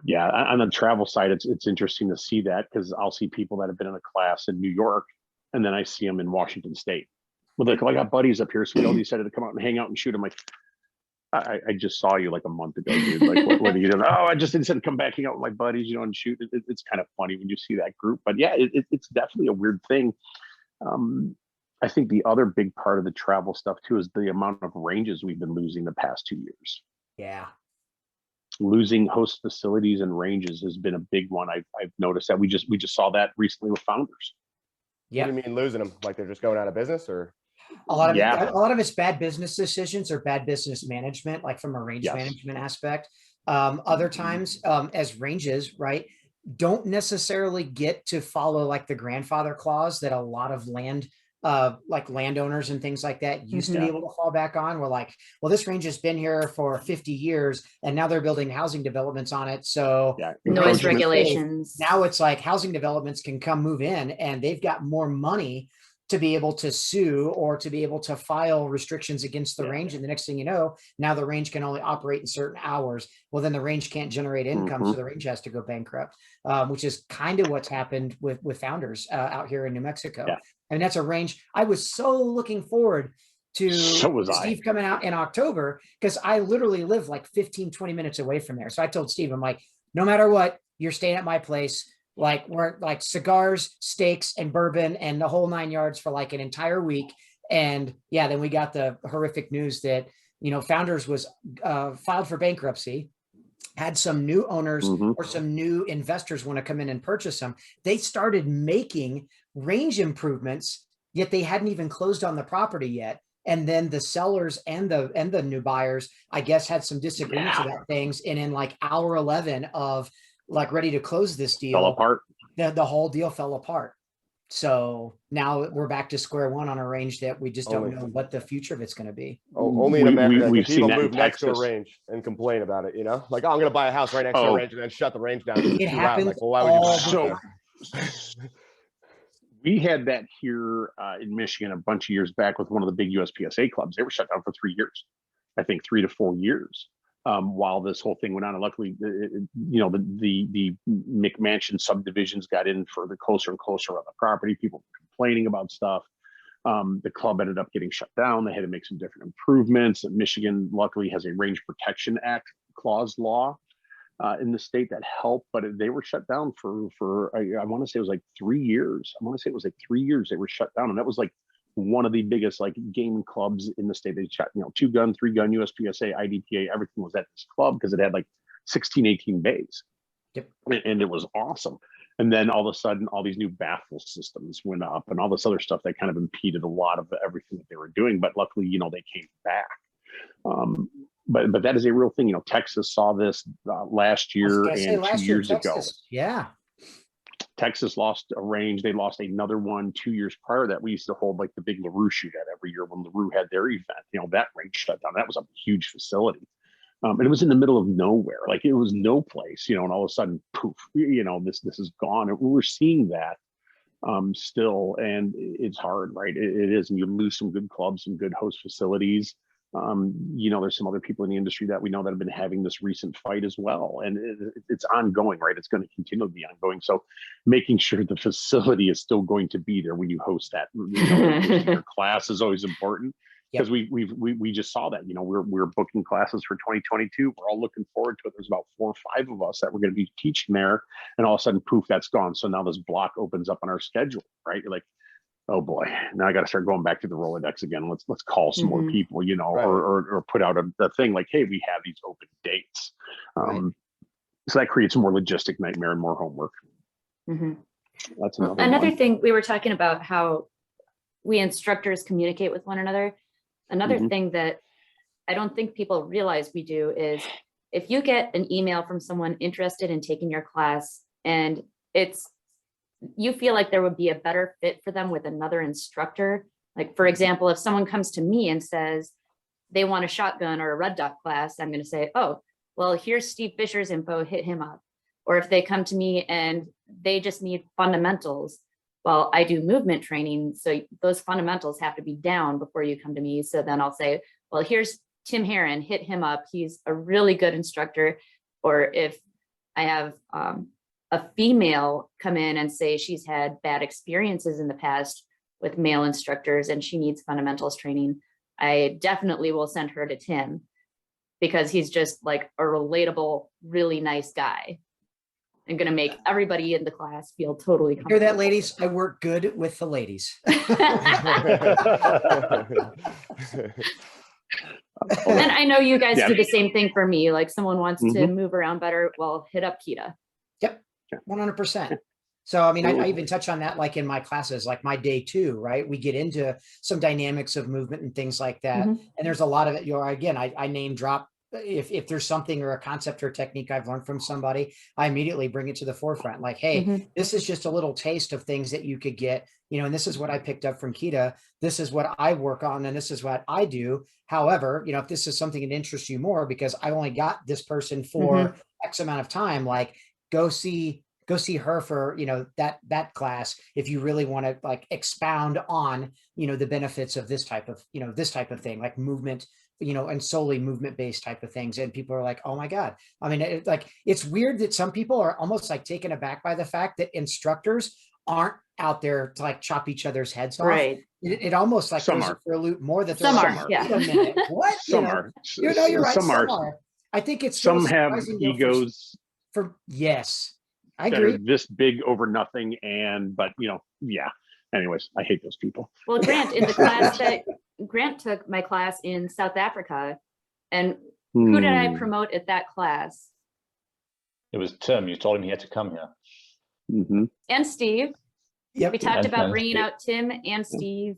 Yeah, on the travel side, it's interesting to see that, because I'll see people that have been in a class in New York, and then I see them in Washington State. Well, like, I got buddies up here, so we all decided to come out and hang out and shoot. I'm like, I just saw you like a month ago, dude. Like, what are you doing? Oh, I just decided to come back, hang out with my buddies, and shoot. It's kind of funny when you see that group. But yeah, it's definitely a weird thing. I think the other big part of the travel stuff too is the amount of ranges we've been losing the past 2 years. Yeah. Losing host facilities and ranges has been a big one. I've noticed that we just saw that recently with Founders. Yeah. What do you mean losing them? Like they're just going out of business, or? A lot of Yeah. a lot of it's bad business decisions or bad business management, like from a range Yes. management aspect. Other times, as ranges, right, don't necessarily get to follow like the grandfather clause that a lot of like landowners and things like that used to be able to fall back on. We're like, well, this range has been here for 50 years and now they're building housing developments on it. So Yeah, Noise encroachment. regulations. now it's like housing developments can come move in and they've got more money to be able to sue or to be able to file restrictions against the range. And the next thing you know, now the range can only operate in certain hours. Well, then the range can't generate income. So the range has to go bankrupt, which is kind of what's happened with Founders out here in New Mexico. Yeah. And that's a range I was so looking forward to. So was Steve coming out in October, because I literally live like 15, 20 minutes away from there. So I told Steve, I'm like, no matter what, you're staying at my place. Like we're like cigars, steaks, and bourbon and the whole 9 yards for like an entire week. And yeah, then we got the horrific news that, Founders was filed for bankruptcy, had some new owners or some new investors want to come in and purchase them. They started making range improvements, yet they hadn't even closed on the property yet. And then the sellers and the new buyers, I guess, had some disagreements about things. And in like hour 11 of like ready to close this deal, fell apart. The whole deal fell apart. So now we're back to square one on a range that we just don't know what the future of it's going to be. Only in America we've can people seen that move in next to a Texas. range and complain about it. Like, oh, I'm going to buy a house right next to a range and then shut the range down. It happens Like, well, why would you buy a all house the there? We had that here in Michigan a bunch of years back with one of the big USPSA clubs. They were shut down for 3 years, I think 3 to 4 years, while this whole thing went on. And luckily, the McMansion subdivisions got in further closer and closer on the property. People were complaining about stuff. The club ended up getting shut down. They had to make some different improvements. And Michigan, luckily, has a Range Protection Act clause law in the state that helped, but they were shut down for I want to say it was like 3 years. I want to say it was like 3 years they were shut down, and that was like one of the biggest like game clubs in the state. They shot 2-gun, 3-gun, USPSA, IDPA, everything was at this club because it had like 16, 18 bays. Yep. And it was awesome. And then all of a sudden, all these new baffle systems went up and all this other stuff that kind of impeded a lot of everything that they were doing. But luckily, they came back. But that is a real thing. Texas saw this last year and 2 years ago. Yeah. Texas lost a range. They lost another one 2 years prior that we used to hold like the big LaRue shoot at every year when LaRue had their event. That range shut down. That was a huge facility. And it was in the middle of nowhere, like it was no place, and all of a sudden, poof, this is gone. And we're seeing that still, and it's hard, right? It is, and you lose some good clubs, some good host facilities. There's some other people in the industry that we know that have been having this recent fight as well, and it's ongoing, right? It's going to continue to be ongoing. So making sure the facility is still going to be there when you host that, your class is always important. Because we just saw that, we're booking classes for 2022. We're all looking forward to it. There's about 4 or 5 of us that we're going to be teaching there, and all of a sudden, poof, that's gone. So now this block opens up on our schedule, right? You're like, oh boy, now I got to start going back to the Rolodex again. Let's call some more people, Right. or put out a thing like, hey, we have these open dates. So that creates more logistic nightmare and more homework. That's Another thing, we were talking about how we instructors communicate with one another. Another thing that I don't think people realize we do is if you get an email from someone interested in taking your class and you feel like there would be a better fit for them with another instructor. Like, for example, if someone comes to me and says they want a shotgun or a red dot class, I'm going to say, oh, well, here's Steve Fisher's info, hit him up. Or if they come to me and they just need fundamentals, well, I do movement training, so those fundamentals have to be down before you come to me. So then I'll say, well, here's Tim Herron, hit him up. He's a really good instructor. Or if I have a female come in and say she's had bad experiences in the past with male instructors and she needs fundamentals training, I definitely will send her to Tim because he's just like a relatable, really nice guy. I'm going to make everybody in the class feel totally comfortable. Hear that, ladies? I work good with the ladies. And I know you guys do the same thing for me. Like someone wants to move around better, well, hit up Kita. Yep, 100%. So, I mean, I even touch on that, like in my classes, like my day 2, right? We get into some dynamics of movement and things like that. And there's a lot of it, again, I name drop. If there's something or a concept or technique I've learned from somebody, I immediately bring it to the forefront. Like, hey, this is just a little taste of things that you could get, and this is what I picked up from Kita. This is what I work on, and this is what I do. However, if this is something that interests you more, because I only got this person for X amount of time, like go see her for, that class. If you really want to like expound on, the benefits of this type of thing, like movement, and solely movement-based type of things. And people are like, oh my God. I mean, it's weird that some people are almost like taken aback by the fact that instructors aren't out there to like chop each other's heads off. Right. It almost like Some goes are. for a loop more that Some they're are, like, yeah. wait a minute, what? Some are. You're right. Some are. I think it's some have surprising, though, egos yes, I that agree. are this big over nothing, but yeah. Anyways, I hate those people. Well, Grant, in the class that Grant took my class in South Africa, and who did I promote at that class? It was Tim. You told him he had to come here. And Steve. Yep. We talked about And bringing Steve. out Tim and Steve.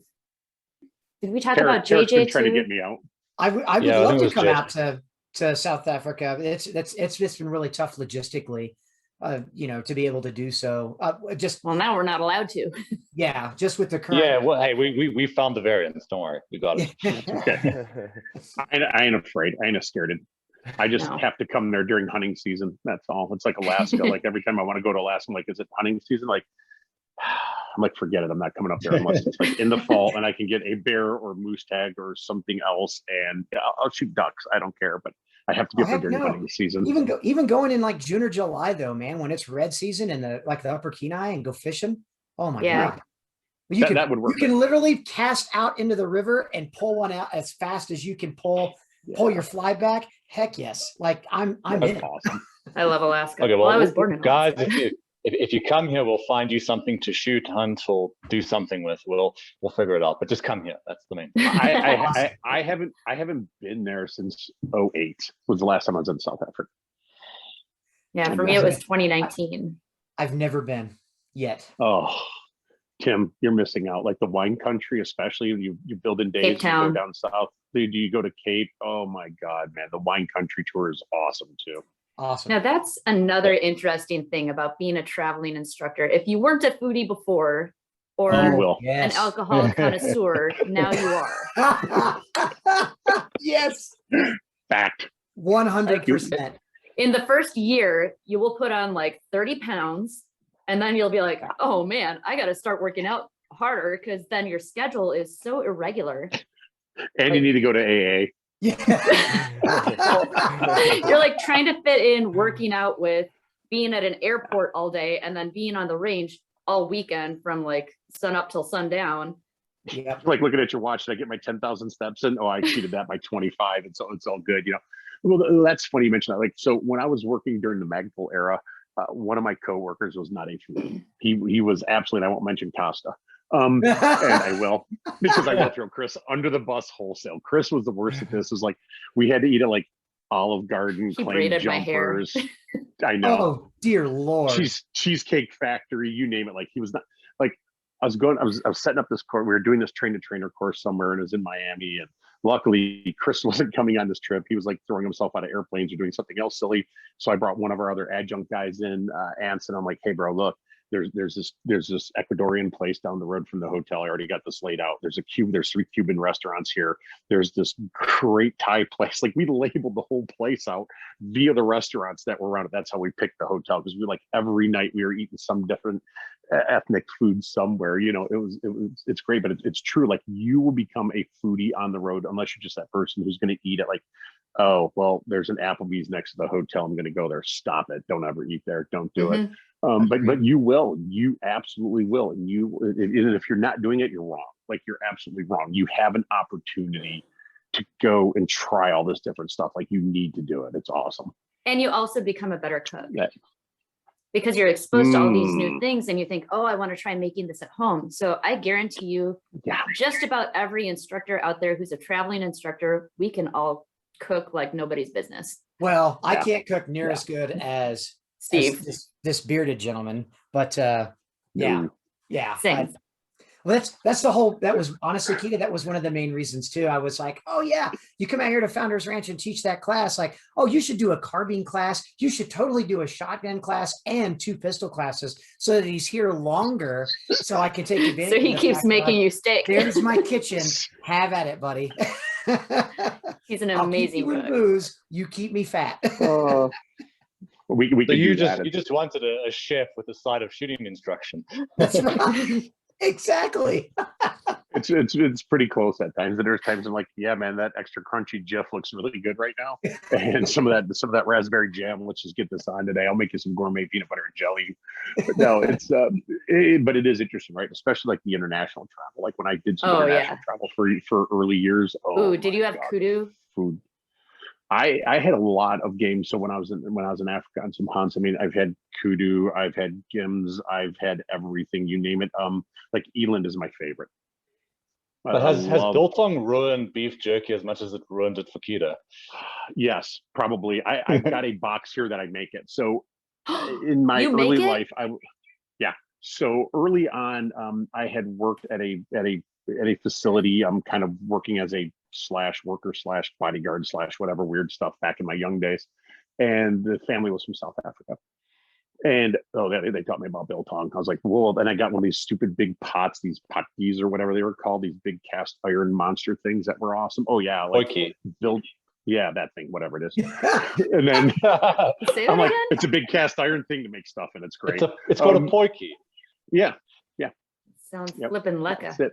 Did we talk Herron, about Herron's been JJ trying to too? get me out. I would Yeah, I love think it to was come Jay. out to South Africa. It's just been really tough logistically, to be able to do so. Well, now we're not allowed to. Yeah, just with the current. Yeah, well, hey, we found the variants. Don't worry, we got it. Okay. I ain't afraid. I ain't scared. I just No. have to come there during hunting season. That's all. It's like Alaska. Like every time I want to go to Alaska, I'm like, is it hunting season? Like, I'm like, forget it. I'm not coming up there unless it's like in the fall and I can get a bear or moose tag or something else. And yeah, I'll shoot ducks. I don't care, but I have to get there during hunting season. Even going in like June or July though, man, when it's red season and the Upper Kenai and go fishing. Oh my God. That would work. You can literally cast out into the river and pull one out as fast as you can pull your fly back. Heck yes. Like I'm That's in. awesome. I love Alaska. Okay, well, I was born in guys, Alaska. if you come here, we'll find you something to shoot, hunt, or do something with. We'll figure it out. But just come here. That's the main thing. I haven't been there since 2008 was the last time I was in South Africa. Yeah, for me it was 2019. I've never been yet. Oh, Tim, you're missing out. Like the wine country, especially you build in days, Cape Town. you go down south. Do you go to Cape? Oh my God, man, the wine country tour is awesome too. Awesome. Now that's another interesting thing about being a traveling instructor. If you weren't a foodie before or You will. an alcohol connoisseur, now you are. Yes. Fact. 100%. In the first year, you will put on like 30 pounds, and then you'll be like, oh man, I got to start working out harder, because then your schedule is so irregular. And you need to go to AA. Yeah. You're like trying to fit in working out with being at an airport all day and then being on the range all weekend from like sun up till sundown. Yep. Like looking at your watch, did I get my 10,000 steps in? Oh, I exceeded that by 25. It's all good. Well, that's funny you mentioned that. Like, so when I was working during the Magpul era, one of my coworkers was not a foodie. He was absolutely, I won't mention Costa. And I will, because I will throw Chris under the bus wholesale. Chris was the worst at this. It was like, we had to eat at like Olive Garden, He claim braided my hair. jumpers. I know. Oh, dear Lord. Cheesecake Factory, you name it. Like, he was not like, I was setting up this course. We were doing this train to trainer course somewhere, and it was in Miami. And luckily, Chris wasn't coming on this trip. He was like throwing himself out of airplanes or doing something else silly. So I brought one of our other adjunct guys in, Anson. I'm like, hey, bro, look, there's this Ecuadorian place down the road from the hotel. I already got this laid out. There's 3 Cuban restaurants here. There's this great Thai place. Like, we labeled the whole place out via the restaurants that were around it. That's how we picked the hotel, because we like every night we were eating some different ethnic food somewhere. It's great, but it's true. Like, you will become a foodie on the road unless you're just that person who's going to eat at like, oh, well, there's an Applebee's next to the hotel, I'm going to go there. Stop it. Don't ever eat there. Don't do it. But you absolutely will. And if you're not doing it, you're wrong. Like, you're absolutely wrong. You have an opportunity to go and try all this different stuff. Like, you need to do it. It's awesome. And you also become a better cook. Yeah. Because you're exposed to all these new things, and you think, oh, I want to try making this at home. So I guarantee you, just about every instructor out there who's a traveling instructor, we can all cook like nobody's business. Well, I can't cook near as good as Steve, this bearded gentleman, but yeah. Same. Well, that was honestly, Keita, that was one of the main reasons too. I was like, oh yeah, you come out here to Founders Ranch and teach that class. Like, oh, you should do a carbine class. You should totally do a shotgun class and 2 pistol classes, so that he's here longer, so I can take advantage. So he keeps making you steak. There's my kitchen. Have at it, buddy. He's an amazing cook. Booze, you keep me fat. We so can you do just wanted a chef with a side of shooting instruction. That's right. Exactly. It's pretty close at times. There's times I'm like, yeah, man, that extra crunchy Jif looks really good right now. And some of that raspberry jam, let's just get this on today. I'll make you some gourmet peanut butter and jelly. But no, but it is interesting, right? Especially like the international travel. Like when I did some international travel for early years. Oh, did you have kudu? Food. I had a lot of games. So when I was in Africa on some hunts, I mean, I've had kudu, I've had gims, I've had everything, you name it. Like eland is my favorite. But has biltong ruined beef jerky as much as it ruined it for Keita? Yes, probably. I've got a box here that I make it. So in my early life, so early on, I had worked at a facility. I'm kind of working as a /worker /bodyguard /whatever weird stuff back in my young days. And the family was from South Africa. And they taught me about biltong. I was like, whoa. Then I got one of these stupid big pots, these potgies or whatever they were called, these big cast iron monster things that were awesome. Oh yeah, like that thing, whatever it is. And then I'm like, it's a big cast iron thing to make stuff, and it's great. It's called a poikie. Yeah. Sounds flippin' lecca.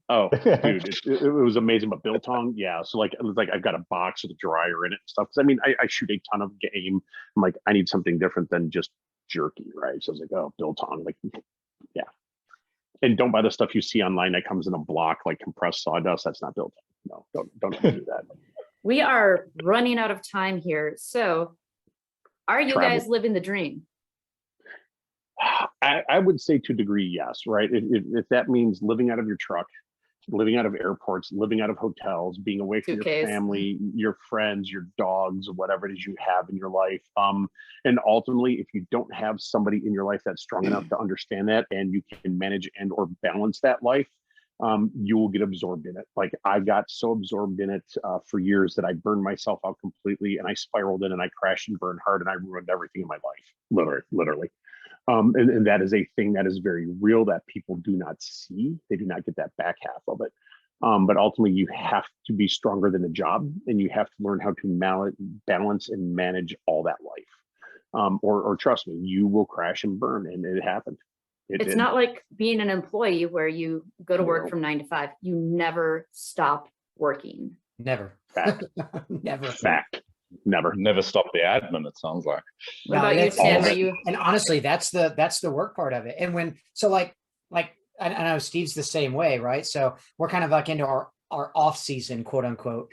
Oh, dude, it was amazing. But biltong, yeah. So like, it was like I've got a box with a dryer in it and stuff. Because I mean, I shoot a ton of game. I'm like, I need something different than just jerky, right? So I was like, oh, biltong, like, yeah. And don't buy the stuff you see online that comes in a block like compressed sawdust. That's not biltong. No, don't do that. We are running out of time here. So, are you guys living the dream? I would say to a degree, yes, right? If that means living out of your truck, living out of airports, living out of hotels, being away from your family, your friends, your dogs, whatever it is you have in your life. And ultimately, if you don't have somebody in your life that's strong enough to understand that, and you can manage and or balance that life, you will get absorbed in it. Like I got so absorbed in it for years that I burned myself out completely, and I spiraled in and I crashed and burned hard, and I ruined everything in my life, literally. And that is a thing that is very real that people do not see. They do not get that back half of it. But ultimately, you have to be stronger than the job, and you have to learn how to balance and manage all that life. Or trust me, you will crash and burn, and it happened. It It's did. not like being an employee where you go to work No. from 9 to 5. You never stop working. Never. Fact. Never. Fact. Never. Never stop the admin, it sounds like. What No, about you, that's- Tim? all Are of it. you? And honestly, that's the work part of it. And when, so like, I know Steve's the same way, right? So we're kind of like into our off season, quote unquote.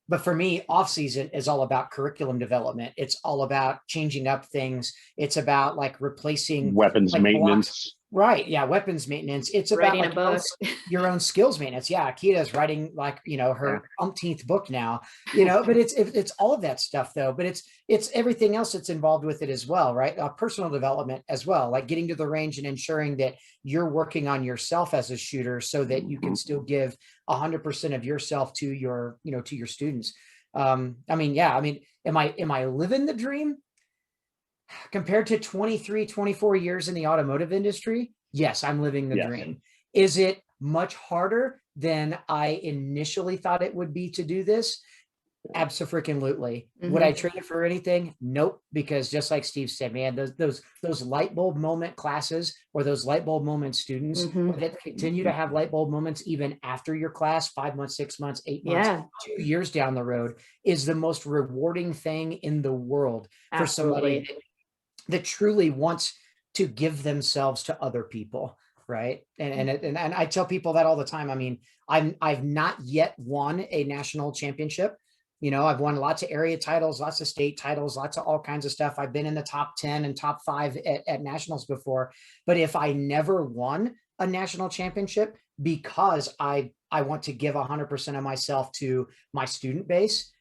But for me, off season is all about curriculum development. It's all about changing up things. It's about like replacing Weapons like maintenance. blocks. Right. Yeah. Weapons maintenance. It's about Writing a like your own, book. your own skills maintenance. Yeah. Akita's writing like, her umpteenth book now, but it's all of that stuff though, but it's everything else that's involved with it as well. Right. Personal development as well, like getting to the range and ensuring that you're working on yourself as a shooter so that you can still give 100% of yourself to your, to your students. Am I living the dream? Compared to 23, 24 years in the automotive industry, yes, I'm living the Yes. dream. Is it much harder than I initially thought it would be to do this? Absolutely. Would I trade it for anything? Nope. Because just like Steve said, man, those light bulb moment classes or those light bulb moment students that continue to have light bulb moments even after your class, 5 months, 6 months, 8 months, Yeah, 2 years down the road is the most rewarding thing in the world for somebody absolutely. that truly wants to give themselves to other people, right? And I tell people that all the time. I mean, I've not yet won a national championship. I've won lots of area titles, lots of state titles, lots of all kinds of stuff. I've been in the top 10 and top 5 at nationals before. But if I never won a national championship because I want to give 100% of myself to my student base,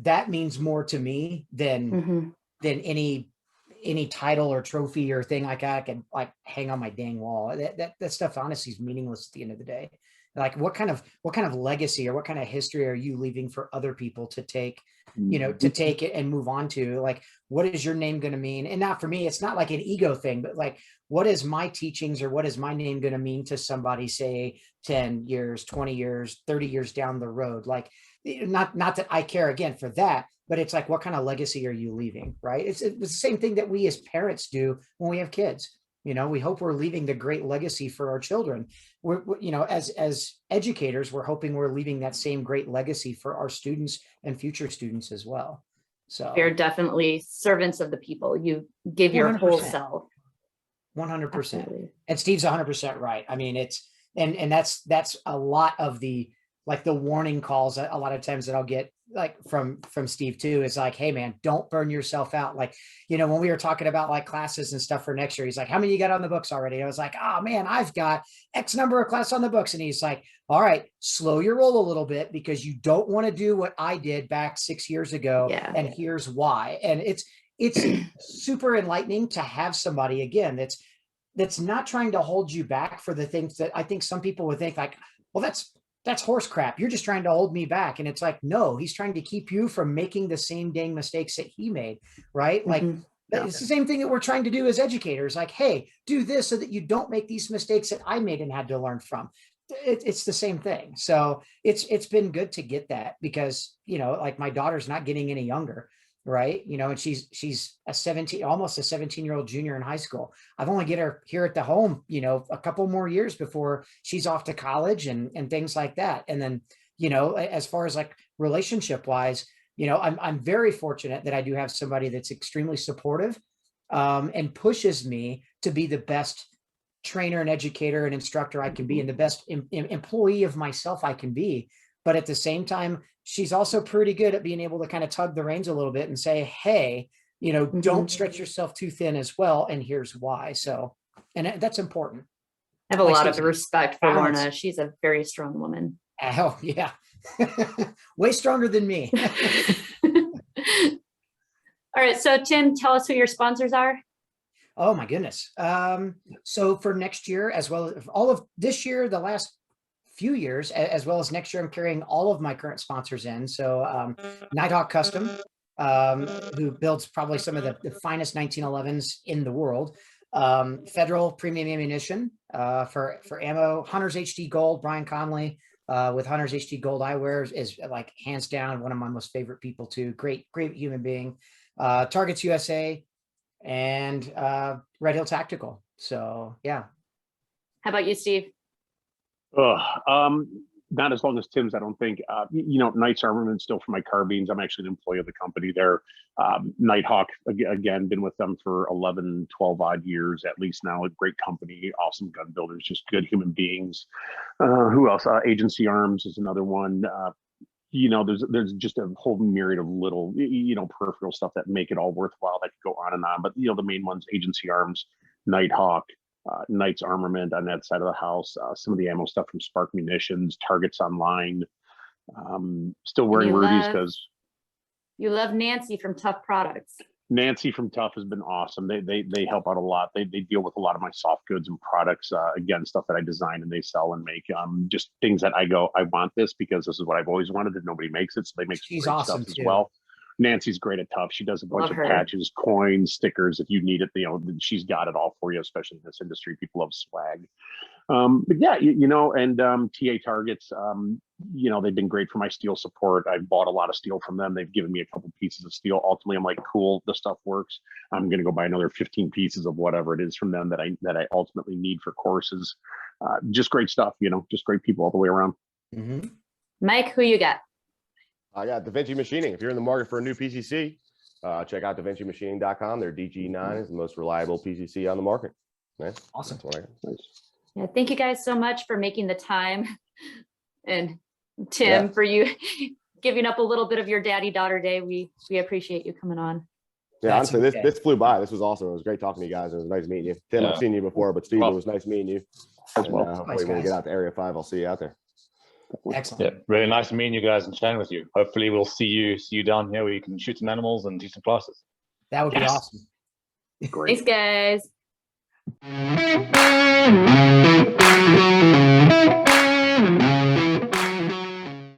that means more to me than any title or trophy or thing like that I can like hang on my dang wall. That stuff honestly is meaningless at the end of the day. Like what kind of legacy or what kind of history are you leaving for other people to take, to take it and move on to? Like, what is your name going to mean? And not for me, it's not like an ego thing, but like, what is my teachings or what is my name going to mean to somebody, say 10 years, 20 years, 30 years down the road? Like, not that I care again for that, but it's like, what kind of legacy are you leaving? Right. It's the same thing that we as parents do when we have kids. We hope we're leaving the great legacy for our children. We're as educators, we're hoping we're leaving that same great legacy for our students and future students as well. So You're definitely servants of the people. You give your whole 100%. self. 100%. Absolutely. And Steve's 100% right. I mean, it's, and that's a lot of the, like the warning calls a lot of times that I'll get like from Steve too, is like, hey man, don't burn yourself out. Like, when we were talking about like classes and stuff for next year, he's like, how many you got on the books already? I was like, oh man, I've got X number of classes on the books. And he's like, all right, slow your roll a little bit because you don't want to do what I did back 6 years ago. Yeah. And here's why. And it's super enlightening to have somebody again, that's not trying to hold you back for the things that I think some people would think like, well, that's horse crap. You're just trying to hold me back. And it's like, no, he's trying to keep you from making the same dang mistakes that he made. Right. Like, it's the same thing that we're trying to do as educators. Like, hey, do this so that you don't make these mistakes that I made and had to learn from. It's the same thing. So it's been good to get that because, like my daughter's not getting any younger. Right. And she's almost a 17-year-old junior in high school. I've only get her here at the home, a couple more years before she's off to college and things like that. And then, as far as like relationship wise, I'm very fortunate that I do have somebody that's extremely supportive and pushes me to be the best trainer and educator and instructor I can be and the best employee of myself I can be. But at the same time, she's also pretty good at being able to kind of tug the reins a little bit and say, hey, don't stretch yourself too thin as well. And here's why. So, and that's important. I have a Like lot of Steve- respect for balance. Lorna. She's a very strong woman. Oh, yeah. Way stronger than me. All right. So Tim, tell us who your sponsors are. Oh my goodness. So for next year, as well as all of this year, the last few years, as well as next year, I'm carrying all of my current sponsors in. So Nighthawk Custom, who builds probably some of the finest 1911s in the world. Federal Premium Ammunition, for ammo. Hunter's HD Gold, Brian Conley with Hunter's HD Gold eyewear is like hands down one of my most favorite people too. Great human being. Targets USA and Red Hill Tactical. So yeah. How about you, Steve? Not as long as Tim's, I don't think. Knight's Armament still for my carbines. I'm actually an employee of the company there. Nighthawk, again, been with them for 11, 12 odd years at least now. A great company, awesome gun builders, just good human beings. Who else? Agency Arms is another one. There's just a whole myriad of little, peripheral stuff that make it all worthwhile. That could go on and on. But, the main ones, Agency Arms, Nighthawk, Knight's Armament on that side of the house, some of the ammo stuff from Spark Munitions, Targets Online. Still wearing Rudy's because you love Nancy from Tough Products. Nancy from Tough has been awesome. They help out a lot. They deal with a lot of my soft goods and products. Again, stuff that I design and they sell and make. Just things that I go, I want this because this is what I've always wanted and nobody makes it. So they make She's great awesome stuff too. as well. Nancy's great at Tough. She does a bunch Love of her. patches, coins, stickers. If you need it, she's got it all for you, especially in this industry. People love swag. But yeah, and TA Targets, they've been great for my steel support. I've bought a lot of steel from them. They've given me a couple pieces of steel. Ultimately, I'm like, cool, the stuff works. I'm going to go buy another 15 pieces of whatever it is from them that I ultimately need for courses. Just great stuff, just great people all the way around. Mm-hmm. Mike, who you got? I got Da Vinci Machining. If you're in the market for a new PCC, check out DaVinciMachining.com. Their DG9 is the most reliable PCC on the market. Man, Awesome. that's what I got. Nice. Yeah, thank you guys so much for making the time, and Tim for you giving up a little bit of your daddy-daughter day. We appreciate you coming on. Yeah, That's honestly, okay. this flew by. This was awesome. It was great talking to you guys. It was nice meeting you. Tim, I've seen you before, but Steve, it was nice meeting you. As And, well. hopefully Nice when we guys. get out to Area 5, I'll see you out there. Excellent. Yeah, really nice meeting you guys and chatting with you. Hopefully we'll see you down here where you can shoot some animals and do some classes. That would be Yes. awesome. Great. Thanks, guys.